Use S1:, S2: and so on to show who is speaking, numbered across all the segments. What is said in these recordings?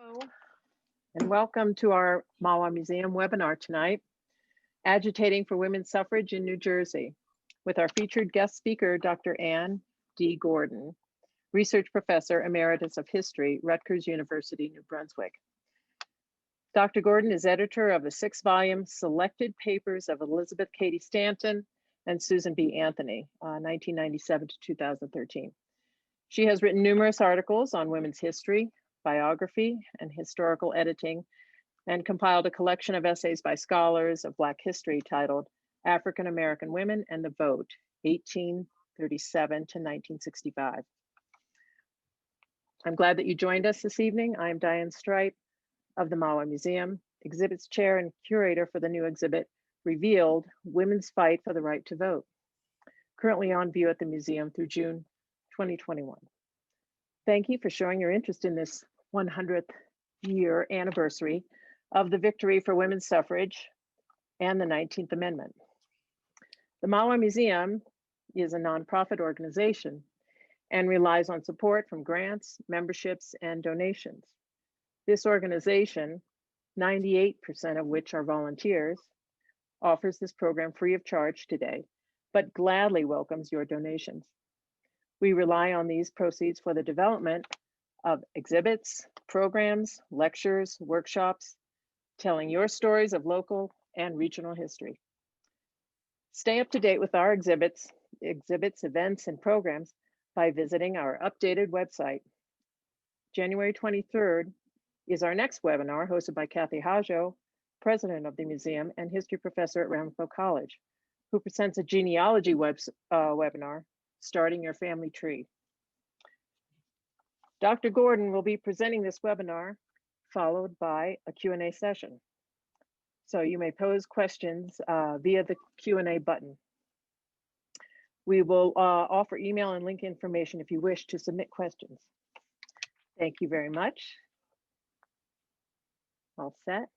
S1: Hello, and welcome to our Mahwah Museum webinar tonight, Agitating for Women Suffrage in New Jersey, with our featured guest speaker, Dr. Anne D. Gordon, Research Professor Emeritus of History, Rutgers University-New Brunswick. Dr. Gordon is editor of the 6-volume Selected Papers of Elizabeth Cady Stanton and Susan B. Anthony, 1997 to 2013. She has written numerous articles on women's history, biography, and historical editing, and compiled a collection of essays by scholars of Black history titled African American Women and the Vote, 1837 to 1965. I'm glad that you joined us this evening. I'm Diane Stripe of the Mahwah Museum, exhibits chair and curator for the new exhibit, Revealed, Women's Fight for the Right to Vote, currently on view at the museum through June 2021. Thank you for showing your interest in this 100th year anniversary of the victory for women's suffrage and the 19th Amendment. The Mahwah Museum is a nonprofit organization and relies on support from grants, memberships, and donations. This organization, 98% of which are volunteers, offers this program free of charge today, but gladly welcomes your donations. We rely on these proceeds for the development of exhibits, programs, lectures, workshops, telling your stories of local and regional history. Stay up to date with our exhibits, events, and programs by visiting our updated website. January 23rd is our next webinar, hosted by Kathy Hajo, president of the museum and history professor at Ramapo College, who presents a genealogy webinar, Starting Your Family Tree. Dr. Gordon will be presenting this webinar, followed by a Q&A session. So you may pose questions via the Q&A button. We will offer email and link information if you wish to submit questions. Thank you very much. All set.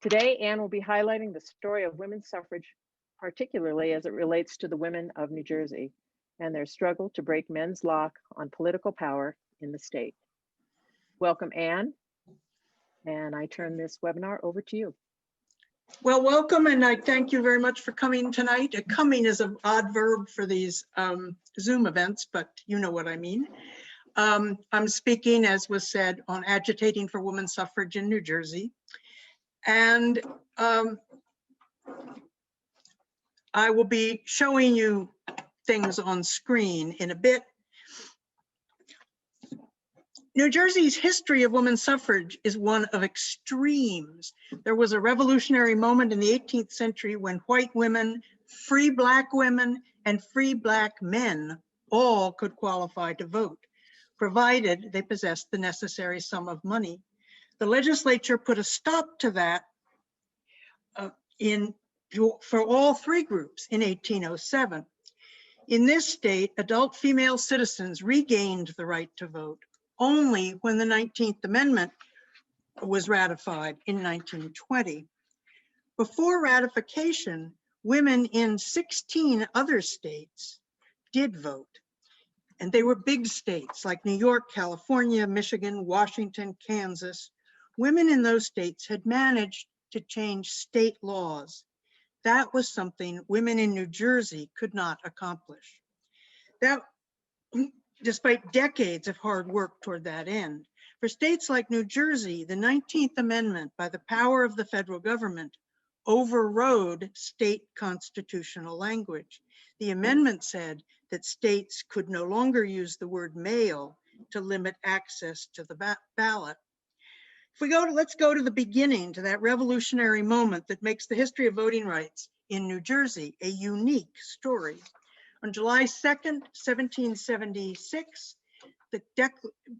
S1: Today, Anne will be highlighting the story of women's suffrage, particularly as it relates to the women of New Jersey and their struggle to break men's lock on political power in the state. Welcome, Anne, and I turn this webinar over to you.
S2: Well, welcome, and I thank you very much for coming tonight. Coming is an odd verb for these Zoom events, but you know what I mean. I'm speaking, as was said, on Agitating for Women Suffrage in New Jersey. And I will be showing you things on screen in a bit. New Jersey's history of women's suffrage is one of extremes. There was a revolutionary moment in the 18th century when white women, free Black women, and free Black men all could qualify to vote, provided they possessed the necessary sum of money. The legislature put a stop to that for all three groups in 1807. In this state, adult female citizens regained the right to vote only when the 19th Amendment was ratified in 1920. Before ratification, women in 16 other states did vote. And they were big states like New York, California, Michigan, Washington, Kansas. Women in those states had managed to change state laws. That was something women in New Jersey could not accomplish. That, despite decades of hard work toward that end. For states like New Jersey, the 19th Amendment, by the power of the federal government, overrode state constitutional language. The amendment said that states could no longer use the word male to limit access to the ballot. If we let's go to the beginning, to that revolutionary moment that makes the history of voting rights in New Jersey a unique story. On July 2nd, 1776,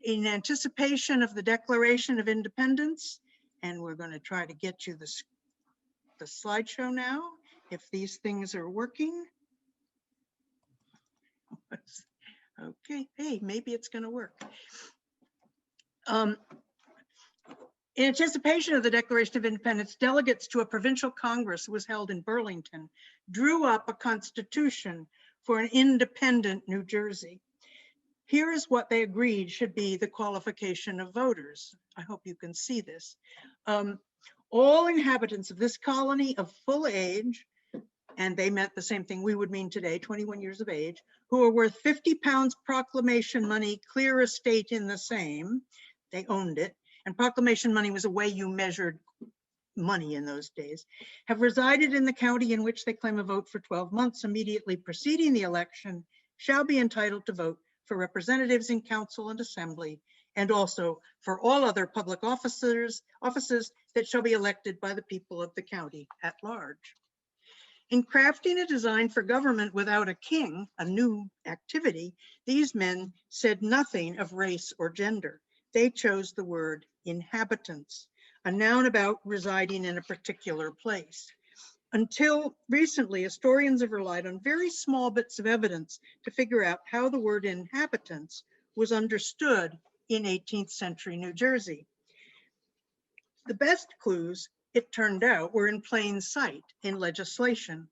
S2: in anticipation of the Declaration of Independence, and we're going to try to get you the slideshow now, if these things are working. Okay, hey, maybe it's going to work. In anticipation of the Declaration of Independence, delegates to a provincial congress that was held in Burlington drew up a constitution for an independent New Jersey. Here is what they agreed should be the qualification of voters. I hope you can see this. All inhabitants of this colony of full age, and they meant the same thing we would mean today, 21 years of age, who are worth 50 pounds proclamation money, clear estate in the same, they owned it, and proclamation money was a way you measured money in those days, have resided in the county in which they claim a vote for 12 months immediately preceding the election, shall be entitled to vote for representatives in council and assembly, and also for all other public offices that shall be elected by the people of the county at large. In crafting a design for government without a king, a new activity, these men said nothing of race or gender. They chose the word inhabitants, a noun about residing in a particular place. Until recently, historians have relied on very small bits of evidence to figure out how the word inhabitants was understood in 18th century New Jersey. The best clues, it turned out, were in plain sight in legislation.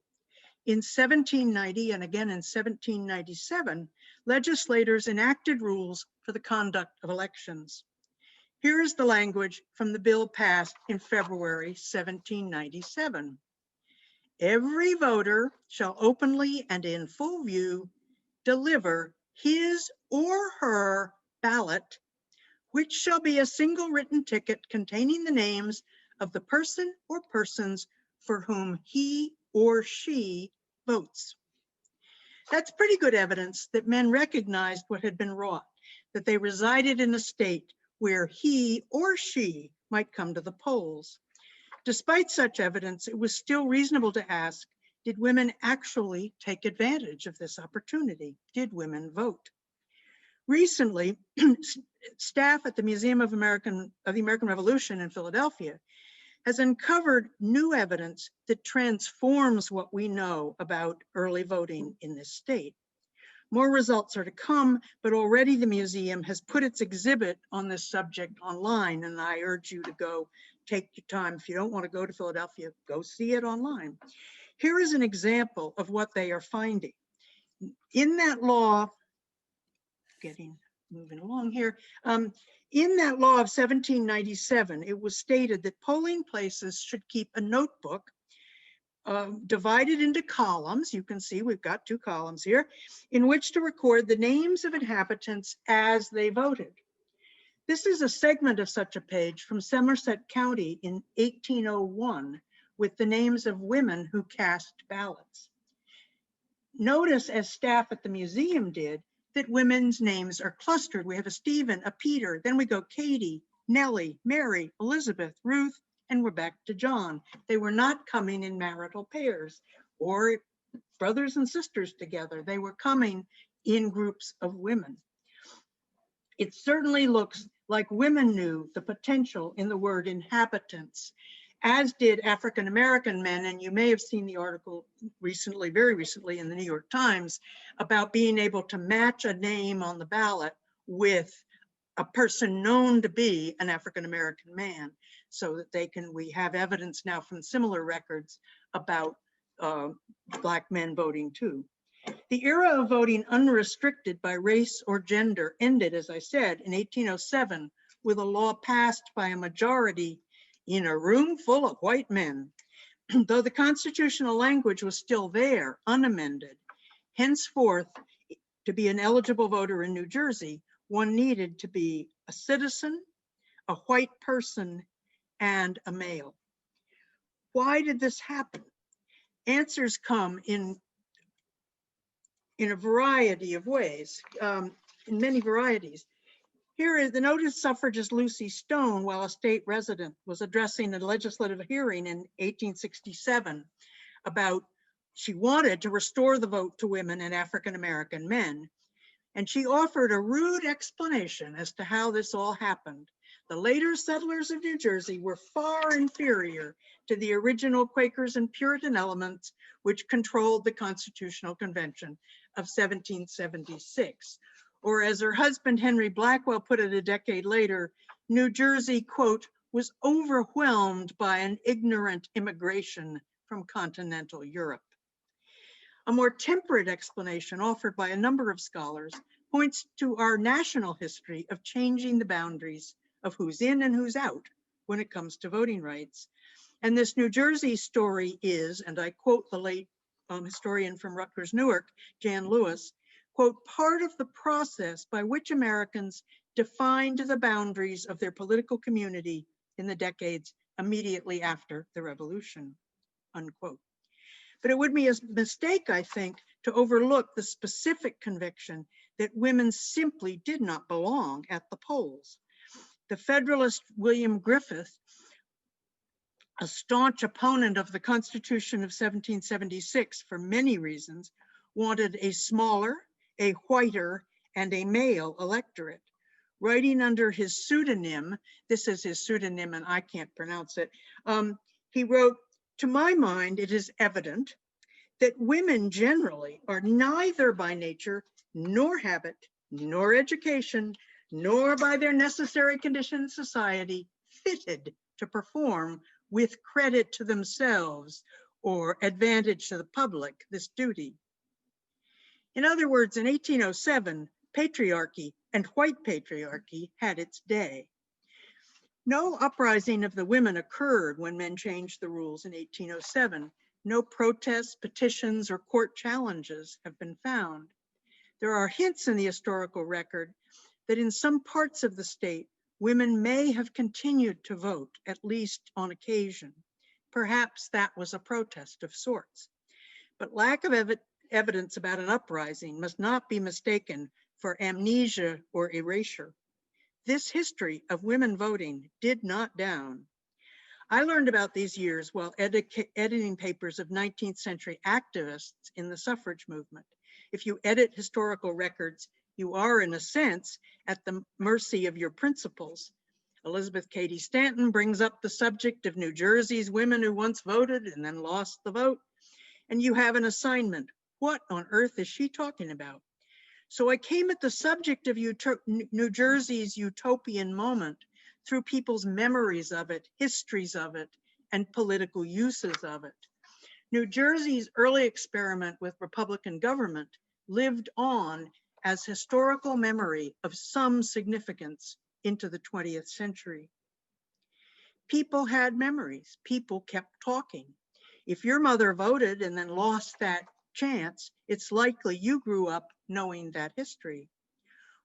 S2: In 1790 and again in 1797, legislators enacted rules for the conduct of elections. Here is the language from the bill passed in February 1797. Every voter shall openly and in full view deliver his or her ballot, which shall be a single written ticket containing the names of the person or persons for whom he or she votes. That's pretty good evidence that men recognized what had been wrought, that they resided in a state where he or she might come to the polls. Despite such evidence, it was still reasonable to ask, did women actually take advantage of this opportunity? Did women vote? Recently, staff at the Museum of the American Revolution in Philadelphia has uncovered new evidence that transforms what we know about early voting in this state. More results are to come, but already the museum has put its exhibit on this subject online, and I urge you to go take your time. If you don't want to go to Philadelphia, go see it online. Here is an example of what they are finding. In that law, moving along here, in that law of 1797, it was stated that polling places should keep a notebook divided into columns. You can see we've got 2 columns here, in which to record the names of inhabitants as they voted. This is a segment of such a page from Somerset County in 1801 with the names of women who cast ballots. Notice, as staff at the museum did, that women's names are clustered. We have a Stephen, a Peter, then we go Cady, Nellie, Mary, Elizabeth, Ruth, and we're back to John. They were not coming in marital pairs or brothers and sisters together. They were coming in groups of women. It certainly looks like women knew the potential in the word inhabitants, as did African-American men. And you may have seen the article recently, very recently in the New York Times about being able to match a name on the ballot with a person known to be an African-American man, so that we have evidence now from similar records about Black men voting too. The era of voting unrestricted by race or gender ended, as I said, in 1807 with a law passed by a majority in a room full of white men. Though the constitutional language was still there, unamended, henceforth, to be an eligible voter in New Jersey, one needed to be a citizen, a white person, and a male. Why did this happen? Answers come in a variety of ways, in many varieties. Here is the noted suffragist Lucy Stone, while a state resident, was addressing a legislative hearing in 1867 about she wanted to restore the vote to women and African-American men. And she offered a rude explanation as to how this all happened. The later settlers of New Jersey were far inferior to the original Quakers and Puritan elements which controlled the Constitutional Convention of 1776. Or as her husband, Henry Blackwell, put it a decade later, New Jersey, quote, was overwhelmed by an ignorant immigration from continental Europe. A more temperate explanation offered by a number of scholars points to our national history of changing the boundaries of who's in and who's out when it comes to voting rights. And this New Jersey story is, and I quote the late historian from Rutgers, Newark, Jan Lewis, quote, part of the process by which Americans defined the boundaries of their political community in the decades immediately after the revolution, unquote. But it would be a mistake, I think, to overlook the specific conviction that women simply did not belong at the polls. The Federalist William Griffith, a staunch opponent of the Constitution of 1776 for many reasons, wanted a smaller, a whiter, and a male electorate. Writing under his pseudonym, this is his pseudonym and I can't pronounce it, he wrote, "To my mind, it is evident that women generally are neither by nature, nor habit, nor education, nor by their necessary condition in society, fitted to perform with credit to themselves or advantage to the public this duty." In other words, in 1807, patriarchy and white patriarchy had its day. No uprising of the women occurred when men changed the rules in 1807. No protests, petitions, or court challenges have been found. There are hints in the historical record that in some parts of the state, women may have continued to vote, at least on occasion. Perhaps that was a protest of sorts. But lack of evidence about an uprising must not be mistaken for amnesia or erasure. This history of women voting did not down. I learned about these years while editing papers of 19th century activists in the suffrage movement. If you edit historical records, you are, in a sense, at the mercy of your principals. Elizabeth Cady Stanton brings up the subject of New Jersey's women who once voted and then lost the vote, and you have an assignment. What on earth is she talking about? So I came at the subject of New Jersey's utopian moment through people's memories of it, histories of it, and political uses of it. New Jersey's early experiment with Republican government lived on as historical memory of some significance into the 20th century. People had memories. People kept talking. If your mother voted and then lost that chance, it's likely you grew up knowing that history.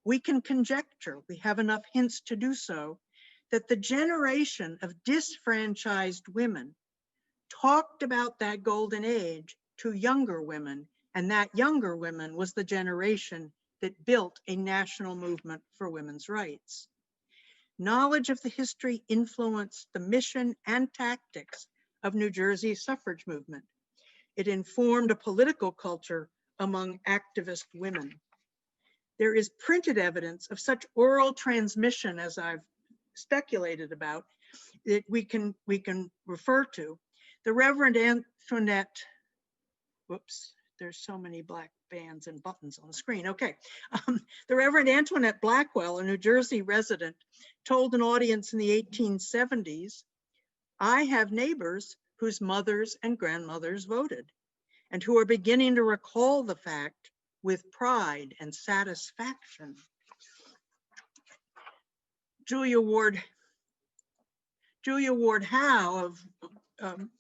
S2: We can conjecture, we have enough hints to do so, that the generation of disfranchised women talked about that golden age to younger women, and that younger women was the generation that built a national movement for women's rights. Knowledge of the history influenced the mission and tactics of New Jersey's suffrage movement. It informed a political culture among activist women. There is printed evidence of such oral transmission as I've speculated about that we can refer to. The Reverend Antoinette, whoops, there's so many black bands and buttons on the screen. Okay. The Reverend Antoinette Blackwell, a New Jersey resident, told an audience in the 1870s, "I have neighbors whose mothers and grandmothers voted and who are beginning to recall the fact with pride and satisfaction." Julia Ward Howe of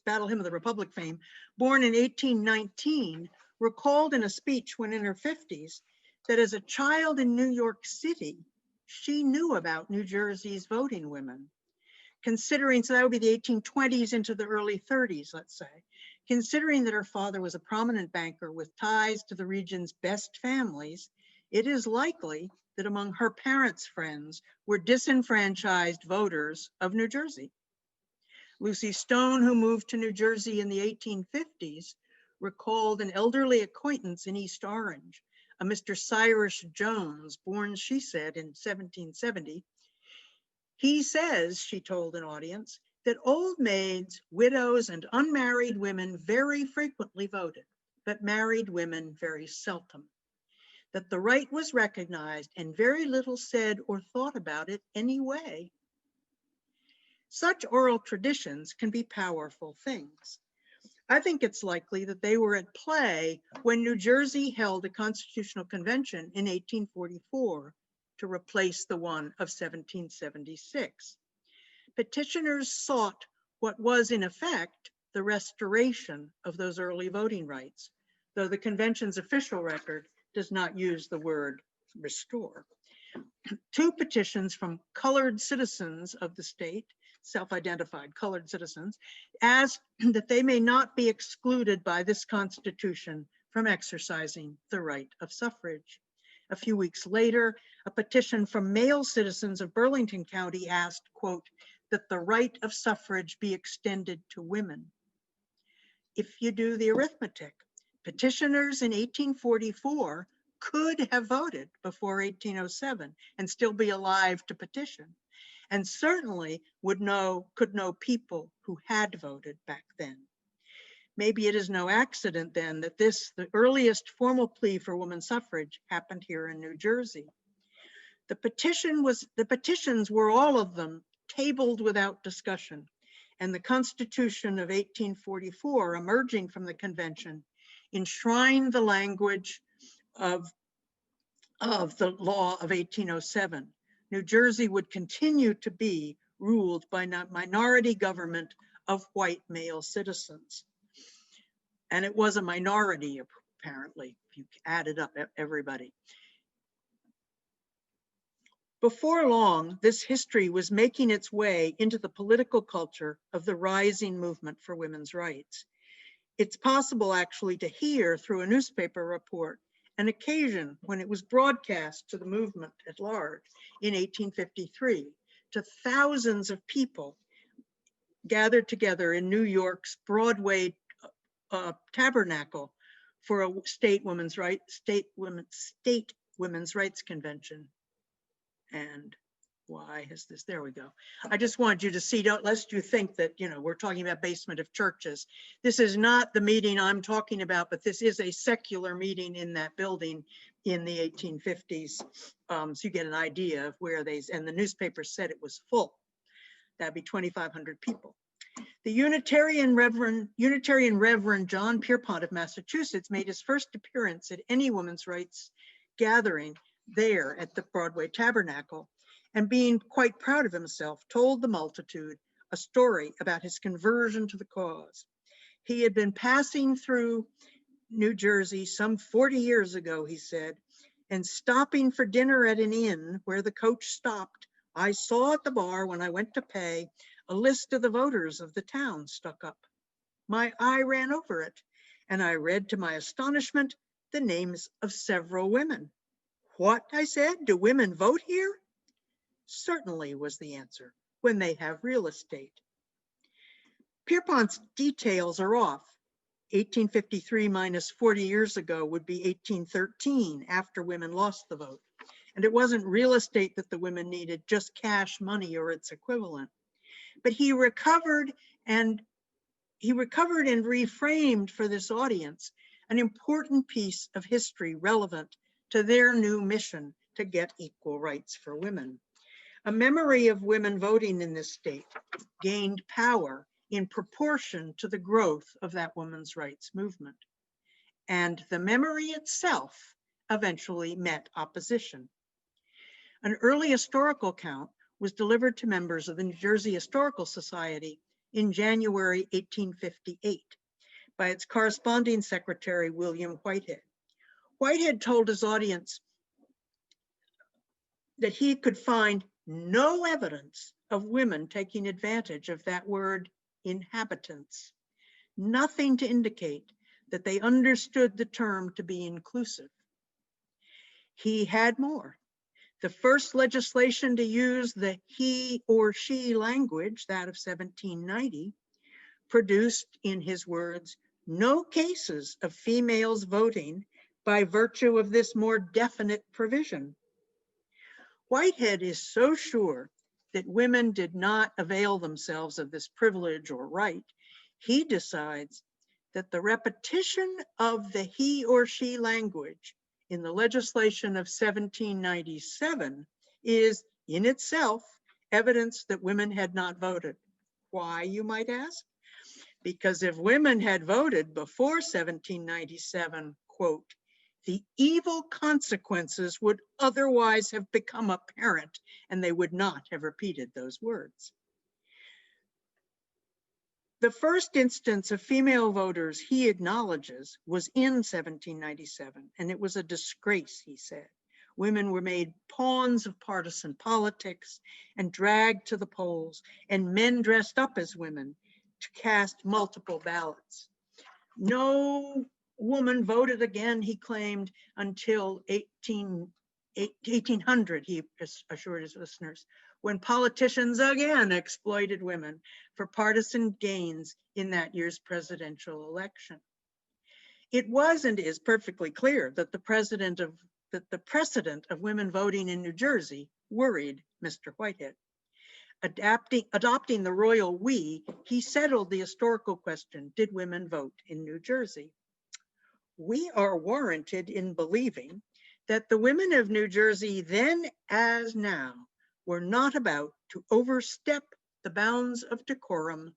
S2: Battle Hymn of the Republic fame, born in 1819, recalled in a speech when in her 50s that as a child in New York City, she knew about New Jersey's voting women. Considering, so that would be the 1820s into the early 30s, let's say. Considering that her father was a prominent banker with ties to the region's best families, it is likely that among her parents' friends were disenfranchised voters of New Jersey. Lucy Stone, who moved to New Jersey in the 1850s, recalled an elderly acquaintance in East Orange, a Mr. Cyrus Jones, born, she said, in 1770. He says, she told an audience, that old maids, widows, and unmarried women very frequently voted, but married women very seldom. That the right was recognized and very little said or thought about it anyway. Such oral traditions can be powerful things. I think it's likely that they were at play when New Jersey held a constitutional convention in 1844 to replace the one of 1776. Petitioners sought what was in effect the restoration of those early voting rights, though the convention's official record does not use the word restore. 2 petitions from colored citizens of the state, self-identified colored citizens, asked that they may not be excluded by this Constitution from exercising the right of suffrage. A few weeks later, a petition from male citizens of Burlington County asked, quote, that the right of suffrage be extended to women. If you do the arithmetic, petitioners in 1844 could have voted before 1807 and still be alive to petition, and certainly could know people who had voted back then. Maybe it is no accident then that the earliest formal plea for woman suffrage happened here in New Jersey. The petitions were all of them tabled without discussion, and the Constitution of 1844 emerging from the convention enshrined the language of the law of 1807. New Jersey would continue to be ruled by a minority government of white male citizens. And it was a minority, apparently, if you added up everybody. Before long, this history was making its way into the political culture of the rising movement for women's rights. It's possible actually to hear through a newspaper report an occasion when it was broadcast to the movement at large in 1853 to thousands of people gathered together in New York's Broadway tabernacle for a state women's rights convention. And why is this? There we go. I just want you to see, don't lest you think that, we're talking about basement of churches. This is not the meeting I'm talking about, but this is a secular meeting in that building in the 1850s. So you get an idea of where and the newspaper said it was full. That'd be 2,500 people. The Unitarian Reverend John Pierpont of Massachusetts made his first appearance at any women's rights gathering there at the Broadway Tabernacle, and being quite proud of himself, told the multitude a story about his conversion to the cause. He had been passing through New Jersey some 40 years ago, he said, and stopping for dinner at an inn where the coach stopped, I saw at the bar when I went to pay a list of the voters of the town stuck up. My eye ran over it, and I read to my astonishment the names of several women. What, I said, do women vote here? Certainly, was the answer, when they have real estate. Pierpont's details are off. 1853 minus 40 years ago would be 1813, after women lost the vote. And it wasn't real estate that the women needed, just cash money or its equivalent. But he recovered and reframed for this audience an important piece of history relevant to their new mission to get equal rights for women. A memory of women voting in this state gained power in proportion to the growth of that women's rights movement. And the memory itself eventually met opposition. An early historical count was delivered to members of the New Jersey Historical Society in January 1858 by its corresponding secretary, William Whitehead. Whitehead told his audience that he could find no evidence of women taking advantage of that word inhabitants, nothing to indicate that they understood the term to be inclusive. He had more. The first legislation to use the he or she language, that of 1790, produced, in his words, no cases of females voting by virtue of this more definite provision. Whitehead is so sure that women did not avail themselves of this privilege or right, he decides that the repetition of the he or she language in the legislation of 1797 is in itself evidence that women had not voted. Why, you might ask? because if women had voted before 1797, quote, the evil consequences would otherwise have become apparent and they would not have repeated those words. The first instance of female voters he acknowledges was in 1797, and it was a disgrace, he said. Women were made pawns of partisan politics and dragged to the polls, and men dressed up as women to cast multiple ballots. No woman voted again, he claimed, until 1800, he assured his listeners, when politicians again exploited women for partisan gains in that year's presidential election. It was and is perfectly clear that the precedent of women voting in New Jersey worried Mr. Whitehead. Adopting the royal we, he settled the historical question, did women vote in New Jersey? We are warranted in believing that the women of New Jersey then as now were not about to overstep the bounds of decorum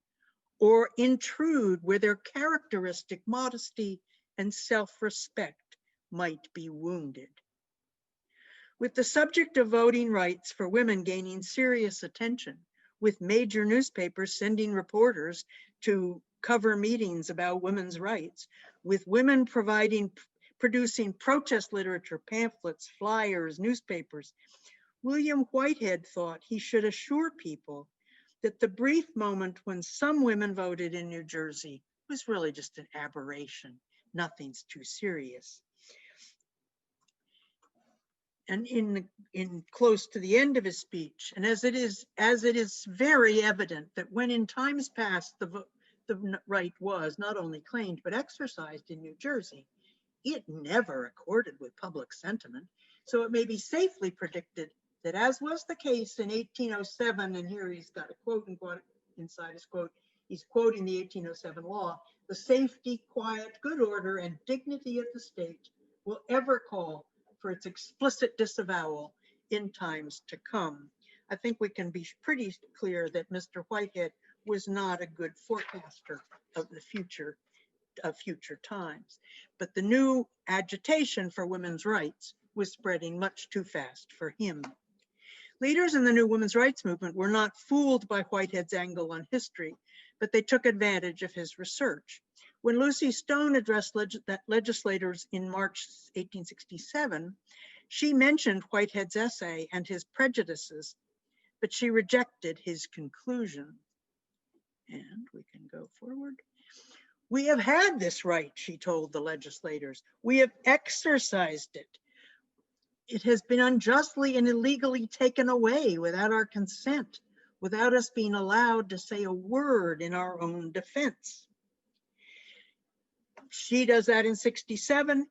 S2: or intrude where their characteristic modesty and self-respect might be wounded. With the subject of voting rights for women gaining serious attention, with major newspapers sending reporters to cover meetings about women's rights, with women producing protest literature, pamphlets, flyers, newspapers, William Whitehead thought he should assure people that the brief moment when some women voted in New Jersey was really just an aberration. Nothing's too serious. And in close to the end of his speech, and as it is very evident that when in times past the right was not only claimed but exercised in New Jersey, it never accorded with public sentiment. So it may be safely predicted that, as was the case in 1807, and here he's got a quote inside his quote, he's quoting the 1807 law, the safety, quiet, good order, and dignity of the state will ever call for its explicit disavowal in times to come. I think we can be pretty clear that Mr. Whitehead was not a good forecaster of the future, of future times. But the new agitation for women's rights was spreading much too fast for him. Leaders in the new women's rights movement were not fooled by Whitehead's angle on history, but they took advantage of his research. When Lucy Stone addressed legislators in March 1867, she mentioned Whitehead's essay and his prejudices, but she rejected his conclusion. And we can go forward. We have had this right, she told the legislators. We have exercised it. It has been unjustly and illegally taken away without our consent, without us being allowed to say a word in our own defense. She does that in 67.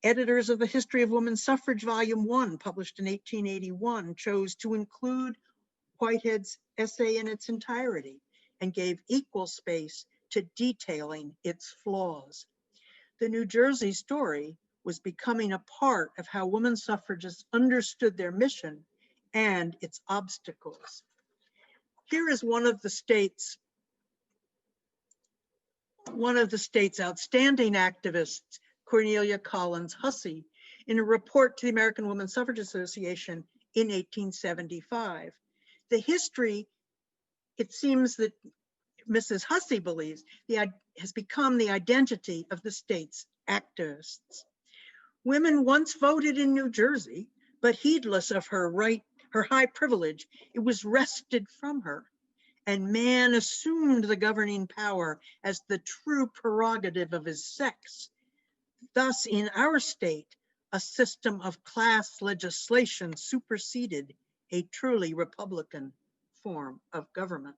S2: Editors of the History of Women's Suffrage, Volume 1, published in 1881, chose to include Whitehead's essay in its entirety and gave equal space to detailing its flaws. The New Jersey story was becoming a part of how women suffragists understood their mission and its obstacles. Here is one of the state's outstanding activists, Cornelia Collins Hussey, in a report to the American Woman Suffrage Association in 1875. The history, it seems that Mrs. Hussey believes, has become the identity of the state's activists. Women once voted in New Jersey, but heedless of her high privilege, it was wrested from her, and man assumed the governing power as the true prerogative of his sex. Thus, in our state, a system of class legislation superseded a truly Republican form of government.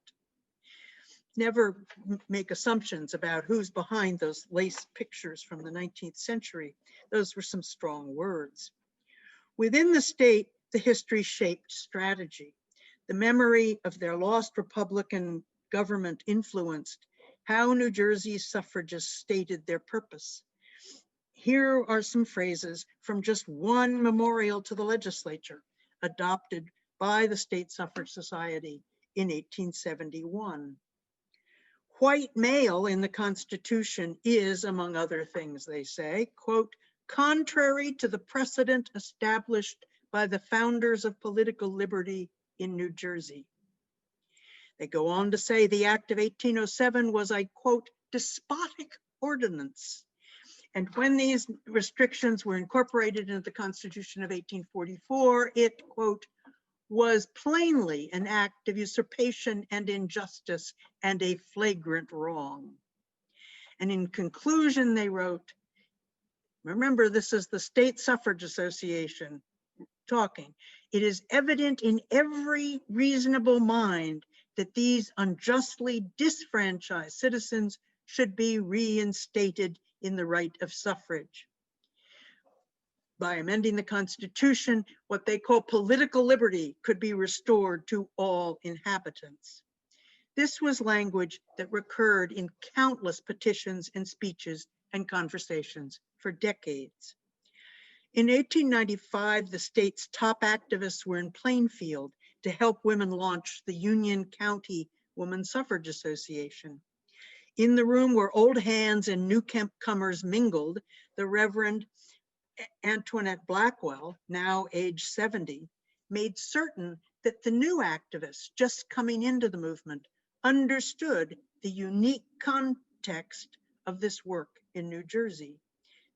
S2: Never make assumptions about who's behind those lace pictures from the 19th century. Those were some strong words. Within the state, the history shaped strategy. The memory of their lost Republican government influenced how New Jersey's suffragists stated their purpose. Here are some phrases from just one memorial to the legislature, adopted by the State Suffrage Society in 1871. White male in the Constitution is, among other things, they say, quote, contrary to the precedent established by the founders of political liberty in New Jersey. They go on to say the Act of 1807 was a, quote, despotic ordinance. And when these restrictions were incorporated into the Constitution of 1844, it, quote, was plainly an act of usurpation and injustice and a flagrant wrong. And in conclusion, they wrote, remember, this is the State Suffrage Association talking, it is evident in every reasonable mind that these unjustly disfranchised citizens should be reinstated in the right of suffrage. By amending the Constitution, what they call political liberty could be restored to all inhabitants. This was language that recurred in countless petitions and speeches and conversations for decades. In 1895, the state's top activists were in Plainfield to help women launch the Union County Woman Suffrage Association. In the room where old hands and newcomers mingled, the Reverend Antoinette Blackwell, now age 70, made certain that the new activists just coming into the movement understood the unique context of this work in New Jersey,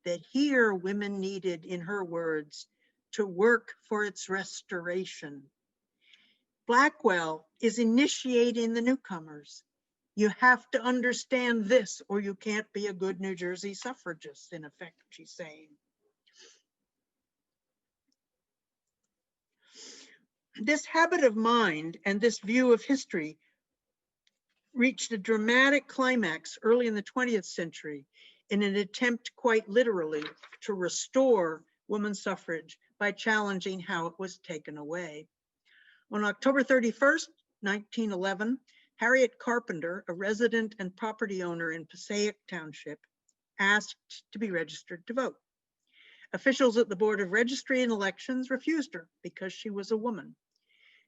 S2: that here women needed, in her words, to work for its restoration. Blackwell is initiating the newcomers. You have to understand this or you can't be a good New Jersey suffragist, in effect, she's saying. This habit of mind and this view of history reached a dramatic climax early in the 20th century in an attempt, quite literally, to restore women's suffrage by challenging how it was taken away. On October 31st, 1911, Harriet Carpenter, a resident and property owner in Passaic Township, asked to be registered to vote. Officials at the Board of Registry and Elections refused her because she was a woman.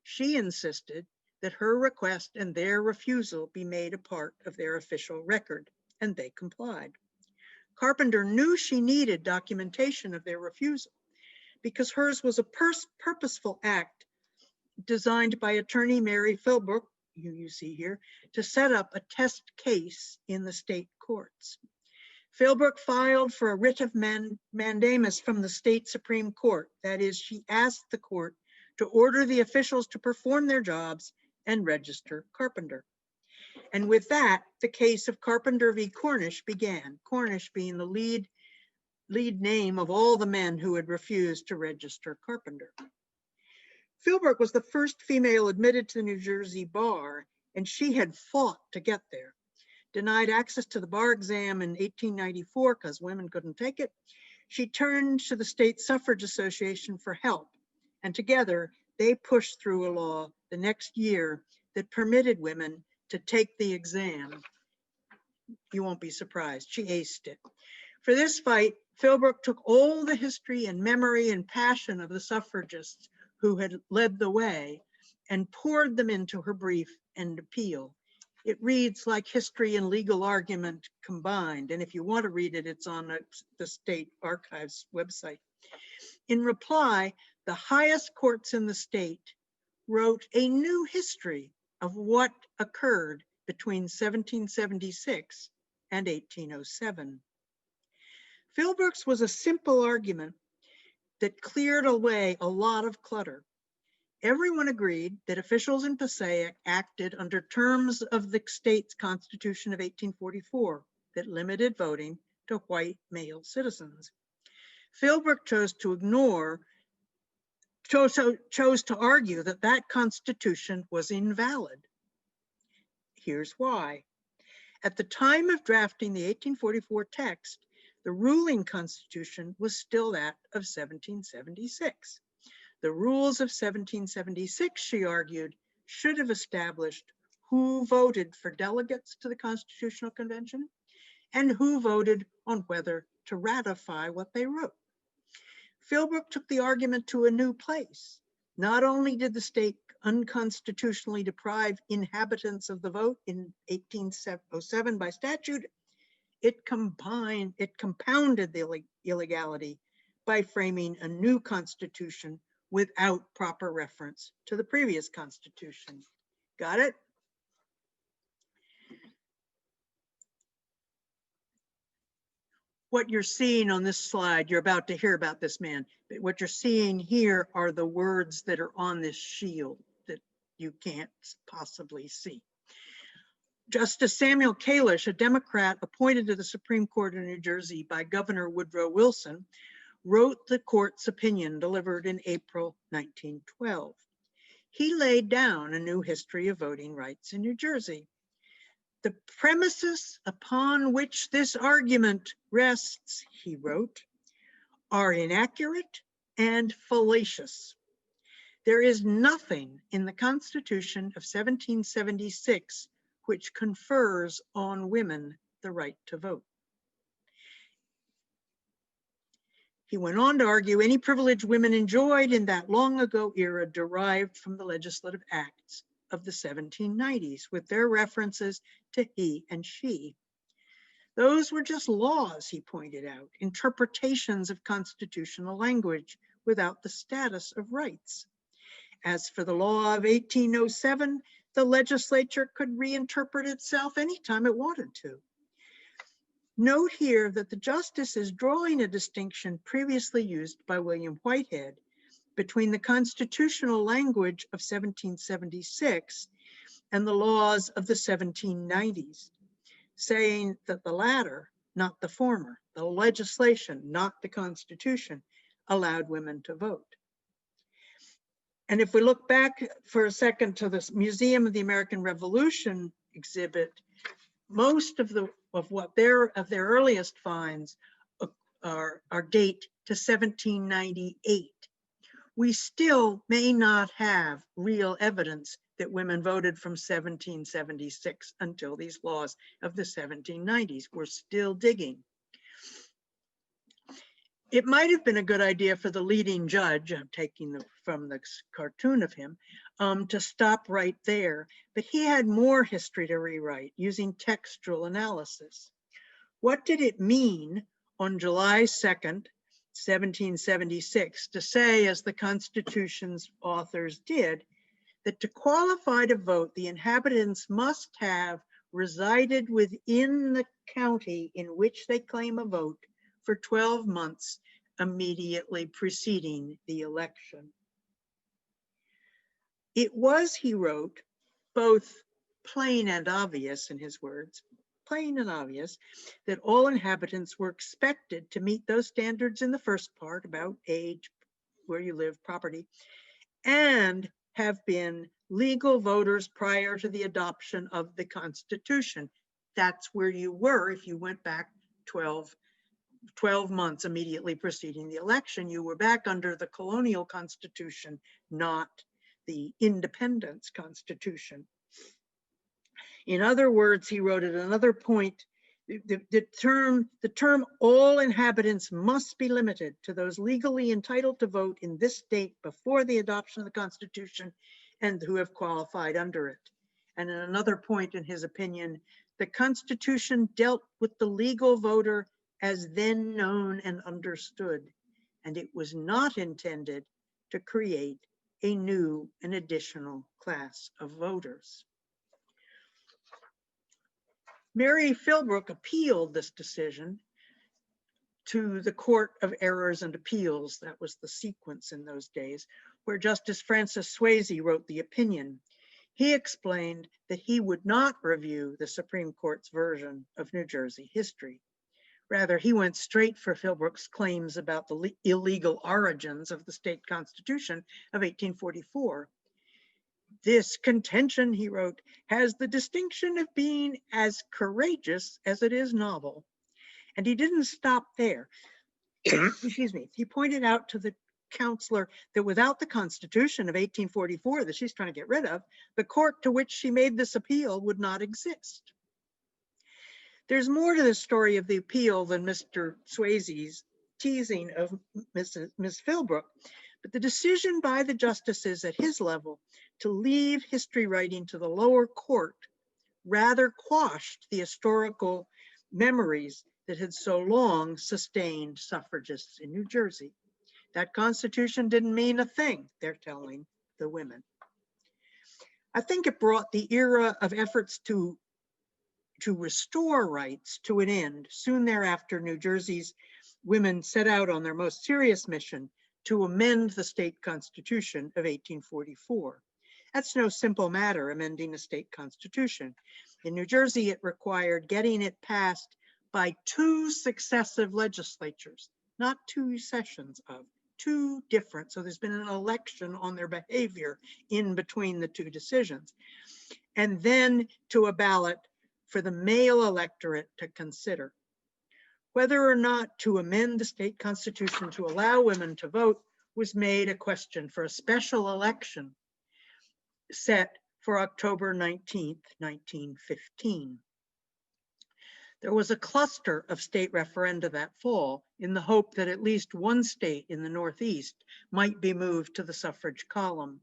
S2: She insisted that her request and their refusal be made a part of their official record, and they complied. Carpenter knew she needed documentation of their refusal because hers was a purposeful act designed by attorney Mary Philbrook, who you see here, to set up a test case in the state courts. Philbrook filed for a writ of mandamus from the state Supreme Court. That is, she asked the court to order the officials to perform their jobs and register Carpenter. And with that, the case of Carpenter v. Cornish began, Cornish being the lead name of all the men who had refused to register Carpenter. Philbrook was the first female admitted to the New Jersey bar, and she had fought to get there. Denied access to the bar exam in 1894 because women couldn't take it, she turned to the State Suffrage Association for help, and together they pushed through a law the next year that permitted women to take the exam. You won't be surprised, she aced it. For this fight, Philbrook took all the history and memory and passion of the suffragists who had led the way and poured them into her brief and appeal. It reads like history and legal argument combined, and if you want to read it, it's on the State Archives website. In reply, the highest courts in the state wrote a new history of what occurred between 1776 and 1807. Philbrook's was a simple argument that cleared away a lot of clutter. Everyone agreed that officials in Passaic acted under terms of the state's Constitution of 1844 that limited voting to white male citizens. Philbrook chose to argue that that Constitution was invalid. Here's why. At the time of drafting the 1844 text, the ruling Constitution was still that of 1776. The rules of 1776, she argued, should have established who voted for delegates to the Constitutional Convention and who voted on whether to ratify what they wrote. Philbrook took the argument to a new place. Not only did the state unconstitutionally deprive inhabitants of the vote in 1807 by statute, it compounded the illegality by framing a new constitution without proper reference to the previous constitution. Got it? What you're seeing on this slide, you're about to hear about this man, but what you're seeing here are the words that are on this shield that you can't possibly see. Justice Samuel Kalish, a Democrat appointed to the Supreme Court of New Jersey by Governor Woodrow Wilson, wrote the court's opinion delivered in April 1912. He laid down a new history of voting rights in New Jersey. The premises upon which this argument rests, he wrote, are inaccurate and fallacious. There is nothing in the Constitution of 1776 which confers on women the right to vote. He went on to argue any privilege women enjoyed in that long ago era derived from the legislative acts of the 1790s with their references to he and she. Those were just laws, he pointed out, interpretations of constitutional language without the status of rights. As for the law of 1807, the legislature could reinterpret itself anytime it wanted to. Note here that the justice is drawing a distinction previously used by William Whitehead between the constitutional language of 1776 and the laws of the 1790s, saying that the latter, not the former, the legislation, not the Constitution, allowed women to vote. And if we look back for a second to this Museum of the American Revolution exhibit, most of their earliest finds are date to 1798. We still may not have real evidence that women voted from 1776 until these laws of the 1790s. We're still digging. It might have been a good idea for the leading judge, I'm taking from the cartoon of him, to stop right there, but he had more history to rewrite using textual analysis. What did it mean on July 2nd, 1776, to say, as the Constitution's authors did, that to qualify to vote, the inhabitants must have resided within the county in which they claim a vote for 12 months immediately preceding the election? It was, he wrote, both plain and obvious, in his words, plain and obvious, that all inhabitants were expected to meet those standards in the first part about age, where you live, property, and have been legal voters prior to the adoption of the Constitution. That's where you were if you went back 12 months immediately preceding the election. You were back under the colonial Constitution, not the Independence Constitution. In other words, he wrote at another point, the term all inhabitants must be limited to those legally entitled to vote in this state before the adoption of the Constitution and who have qualified under it. And in another point in his opinion, the Constitution dealt with the legal voter as then known and understood, and it was not intended to create a new and additional class of voters. Mary Philbrook appealed this decision to the Court of Errors and Appeals. That was the sequence in those days, where Justice Francis Swayze wrote the opinion. He explained that he would not review the Supreme Court's version of New Jersey history. Rather, he went straight for Philbrook's claims about the illegal origins of the state constitution of 1844. This contention, he wrote, has the distinction of being as courageous as it is novel. And he didn't stop there. Excuse me. He pointed out to the counselor that without the Constitution of 1844 that she's trying to get rid of, the court to which she made this appeal would not exist. There's more to the story of the appeal than Mr. Swayze's teasing of Miss Philbrook, But the decision by the justices at his level to leave history writing to the lower court rather quashed the historical memories that had so long sustained suffragists in New Jersey. That Constitution didn't mean a thing, they're telling the women. I think it brought the era of efforts to restore rights to an end. Soon thereafter, New Jersey's women set out on their most serious mission to amend the state constitution of 1844. That's no simple matter, amending a state constitution. In New Jersey, it required getting it passed by 2 successive legislatures, not 2 sessions of, 2 different. So there's been an election on their behavior in between the 2 decisions. And then to a ballot for the male electorate to consider. Whether or not to amend the state constitution to allow women to vote was made a question for a special election set for October 19th, 1915. There was a cluster of state referenda that fall in the hope that at least one state in the Northeast might be moved to the suffrage column.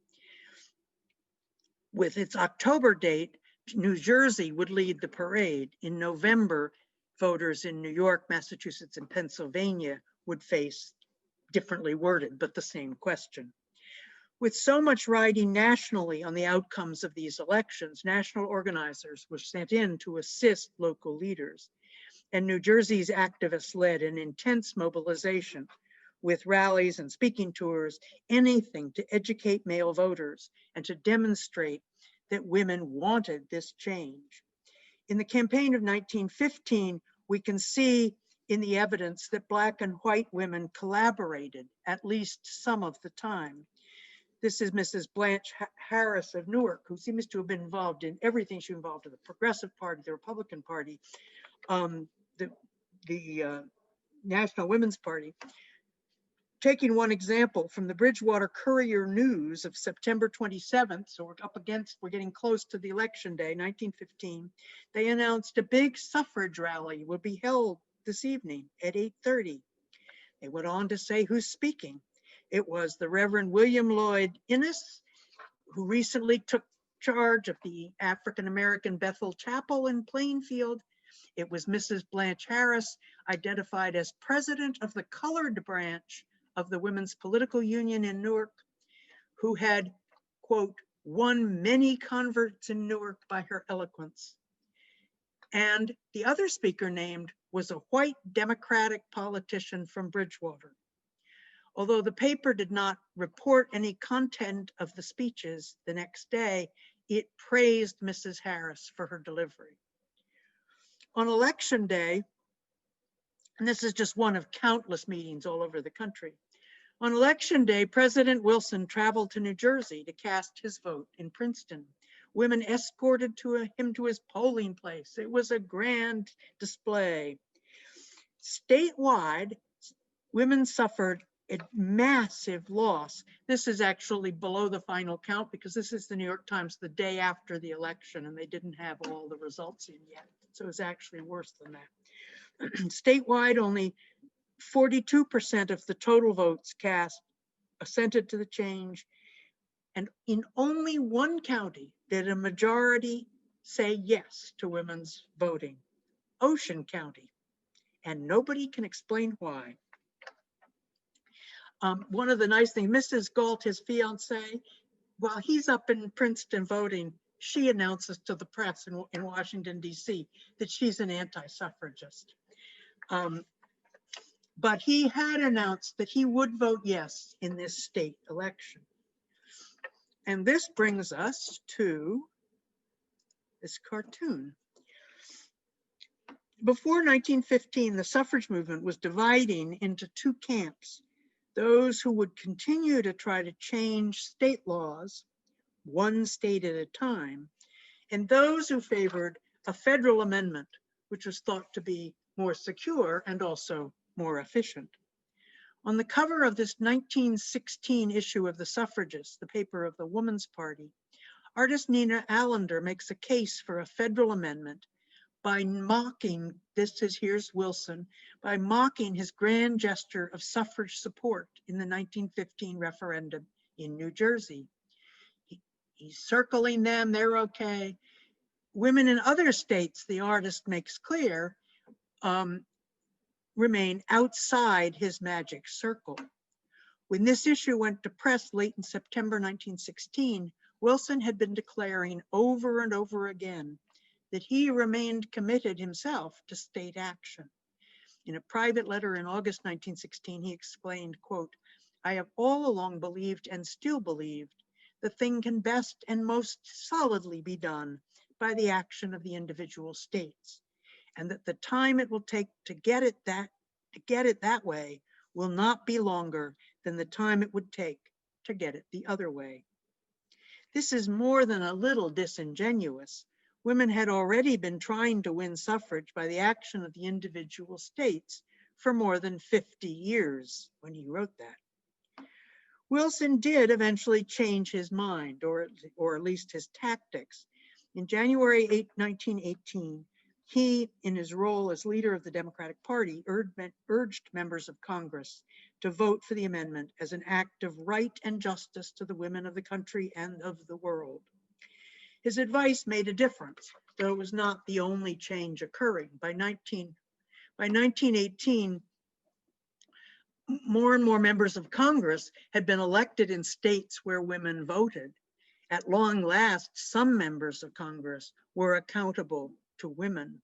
S2: With its October date, New Jersey would lead the parade. In November, voters in New York, Massachusetts, and Pennsylvania would face, differently worded, but the same question. With so much riding nationally on the outcomes of these elections, national organizers were sent in to assist local leaders. And New Jersey's activists led an intense mobilization with rallies and speaking tours, anything to educate male voters and to demonstrate that women wanted this change. In the campaign of 1915, we can see in the evidence that Black and white women collaborated at least some of the time. This is Mrs. Blanche Harris of Newark, who seems to have been involved in everything. She was involved in the Progressive Party, the Republican Party, the National Women's Party. Taking one example from the Bridgewater Courier News of September 27th, so we're getting close to the election day, 1915, they announced a big suffrage rally will be held this evening at 8:30. They went on to say who's speaking. It was the Reverend William Lloyd Innes, who recently took charge of the African-American Bethel Chapel in Plainfield. It was Mrs. Blanche Harris, identified as president of the colored branch of the Women's Political Union in Newark, who had, quote, won many converts in Newark by her eloquence. And the other speaker named was a white Democratic politician from Bridgewater. Although the paper did not report any content of the speeches the next day, it praised Mrs. Harris for her delivery. On election day, and this is just one of countless meetings all over the country, on election day, President Wilson traveled to New Jersey to cast his vote in Princeton. Women escorted him to his polling place. It was a grand display. Statewide, women suffered a massive loss. This is actually below the final count because this is the New York Times the day after the election and they didn't have all the results in yet. So it was actually worse than that. Statewide, only 42% of the total votes cast assented to the change. And in only one county did a majority say yes to women's voting, Ocean County. And nobody can explain why. One of the nice things, Mrs. Galt, his fiance, while he's up in Princeton voting, she announces to the press in Washington, D.C. that she's an anti-suffragist. But he had announced that he would vote yes in this state election. And this brings us to this cartoon. Before 1915, the suffrage movement was dividing into 2 camps. Those who would continue to try to change state laws, one state at a time, and those who favored a federal amendment, which was thought to be more secure and also more efficient. On the cover of this 1916 issue of The Suffragist, the paper of the Woman's Party, artist Nina Allender makes a case for a federal amendment by mocking, here's Wilson, by mocking his grand gesture of suffrage support in the 1915 referendum in New Jersey. He's circling them, they're okay. Women in other states, the artist makes clear, remain outside his magic circle. When this issue went to press late in September 1916, Wilson had been declaring over and over again that he remained committed himself to state action. In a private letter in August 1916, he explained, quote, "I have all along believed and still believed the thing can best and most solidly be done by the action of the individual states, and that the time it will take to get it that way will not be longer than the time it would take to get it the other way." This is more than a little disingenuous. Women had already been trying to win suffrage by the action of the individual states for more than 50 years when he wrote that. Wilson did eventually change his mind, or at least his tactics. In January 1918, he, in his role as leader of the Democratic Party, urged members of Congress to vote for the amendment as an act of right and justice to the women of the country and of the world. His advice made a difference, though it was not the only change occurring. By 1918, more and more members of Congress had been elected in states where women voted. At long last, some members of Congress were accountable to women.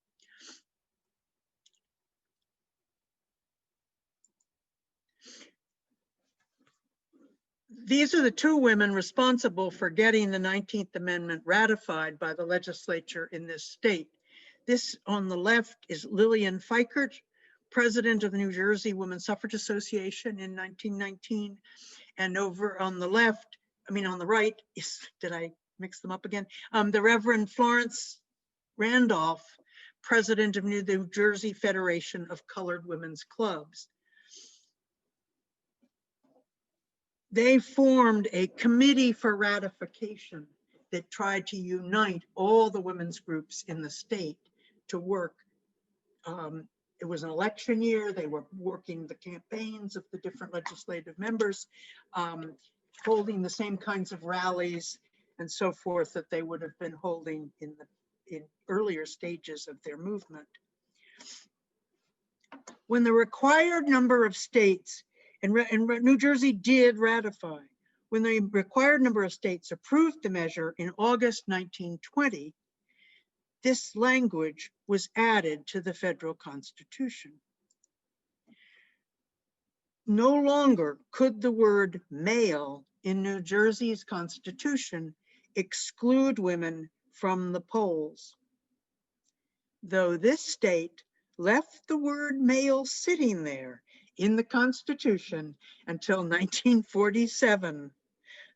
S2: These are the two women responsible for getting the 19th Amendment ratified by the legislature in this state. This on the left is Lillian Fikert, president of the New Jersey Woman Suffrage Association in 1919. And over on the left, on the right, did I mix them up again? The Reverend Florence Randolph, president of New Jersey Federation of Colored Women's Clubs. They formed a committee for ratification that tried to unite all the women's groups in the state to work. It was an election year. They were working the campaigns of the different legislative members, holding the same kinds of rallies and so forth that they would have been holding in earlier stages of their movement. When the required number of states, and New Jersey did ratify, when the required number of states approved the measure in August 1920, this language was added to the federal constitution. No longer could the word male in New Jersey's constitution exclude women from the polls, though this state left the word male sitting there in the Constitution until 1947.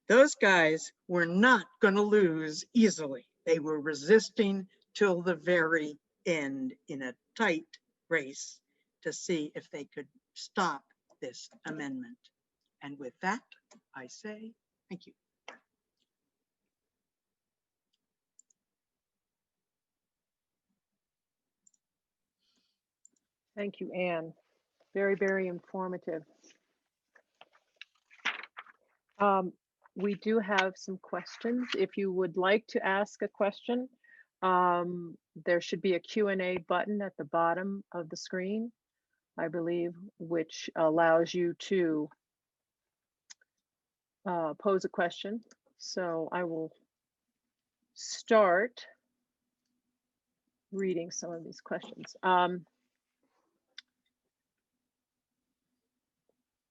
S2: Those guys were not going to lose easily. They were resisting till the very end in a tight race to see if they could stop this amendment. And with that, I say thank you.
S1: Thank you, Anne. Very, very informative. We do have some questions. If you would like to ask a question, there should be a Q&A button at the bottom of the screen, I believe, which allows you to pose a question. So I will start reading some of these questions.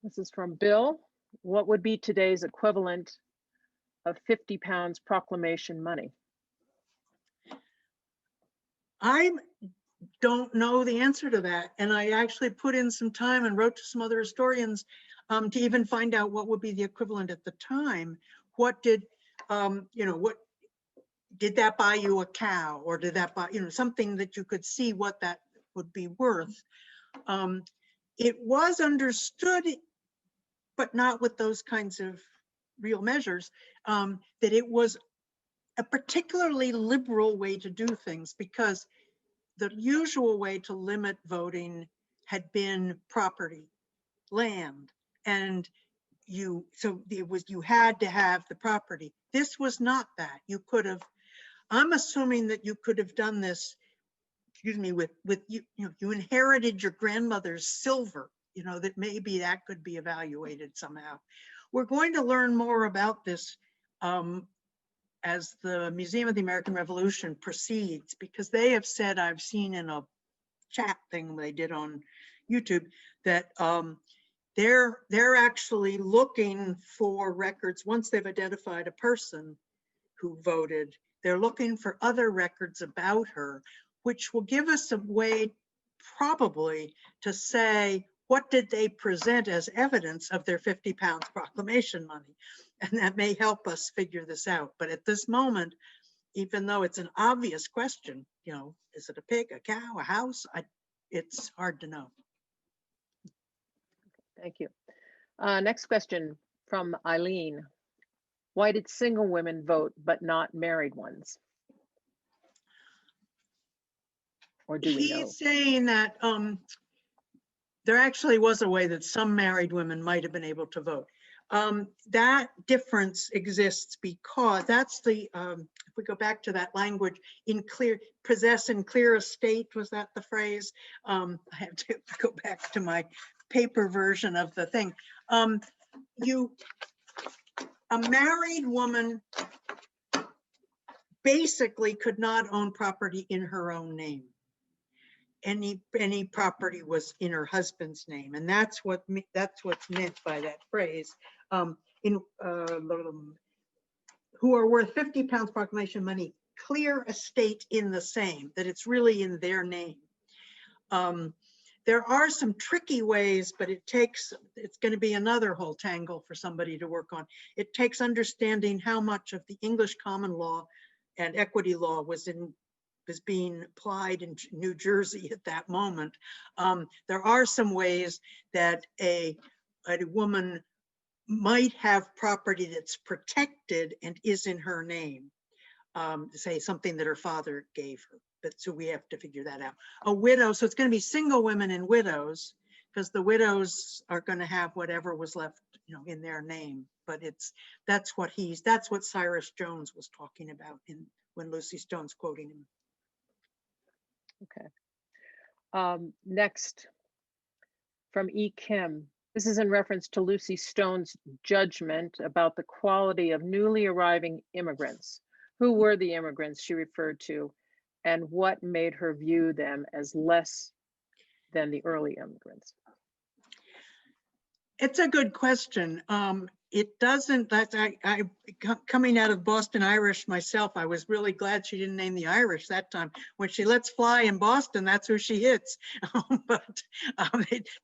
S1: This is from Bill. What would be today's equivalent of 50 pounds proclamation money?
S2: I don't know the answer to that. And I actually put in some time and wrote to some other historians to even find out what would be the equivalent at the time. What did, what did that buy you a cow, or did that buy, something that you could see what that would be worth? It was understood, but not with those kinds of real measures, that it was a particularly liberal way to do things, because the usual way to limit voting had been property, land, and you had to have the property. This was not that. You could have, I'm assuming that you could have done this, excuse me, with you inherited your grandmother's silver, that maybe that could be evaluated somehow. We're going to learn more about this as the Museum of the American Revolution proceeds, because they have said, I've seen in a chat thing they did on YouTube, that they're actually looking for records. Once they've identified a person who voted, they're looking for other records about her, which will give us a way probably to say, what did they present as evidence of their 50 pounds proclamation money? And that may help us figure this out. But at this moment, even though it's an obvious question, is it a pig, a cow, a house? It's hard to know.
S1: Thank you. Next question from Eileen. Why did single women vote but not married ones? Or do we know?
S2: He's saying that there actually was a way that some married women might have been able to vote. That difference exists because that's the, if we go back to that language, possess in clear estate, was that the phrase? I have to go back to my paper version of the thing. A married woman basically could not own property in her own name. Any property was in her husband's name, and that's what's meant by that phrase. Who are worth 50 pounds proclamation money, clear estate in the same, that it's really in their name. There are some tricky ways, but it's going to be another whole tangle for somebody to work on. It takes understanding how much of the English common law and equity law was being applied in New Jersey at that moment. There are some ways that a woman might have property that's protected and is in her name, say something that her father gave her. But so we have to figure that out. A widow, so it's going to be single women and widows, because the widows are going to have whatever was left, in their name. But that's what Cyrus Jones was talking about when Lucy Stone's quoting him.
S1: Okay. Next, from E. Kim. This is in reference to Lucy Stone's judgment about the quality of newly arriving immigrants. Who were the immigrants she referred to, and what made her view them as less than the early immigrants?
S2: It's a good question. It doesn't, coming out of Boston Irish myself, I was really glad she didn't name the Irish that time. When she lets fly in Boston, that's who she hits. But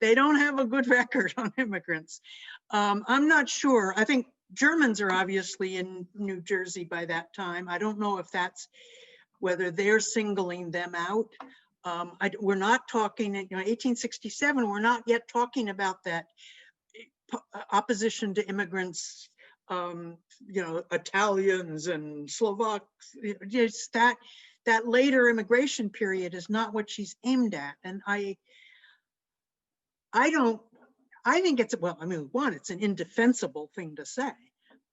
S2: they don't have a good record on immigrants. I'm not sure. I think Germans are obviously in New Jersey by that time. I don't know if that's whether they're singling them out. We're not talking, 1867, we're not yet talking about that opposition to immigrants, Italians and Slovaks. Just that later immigration period is not what she's aimed at. And I think it's, one, it's an indefensible thing to say,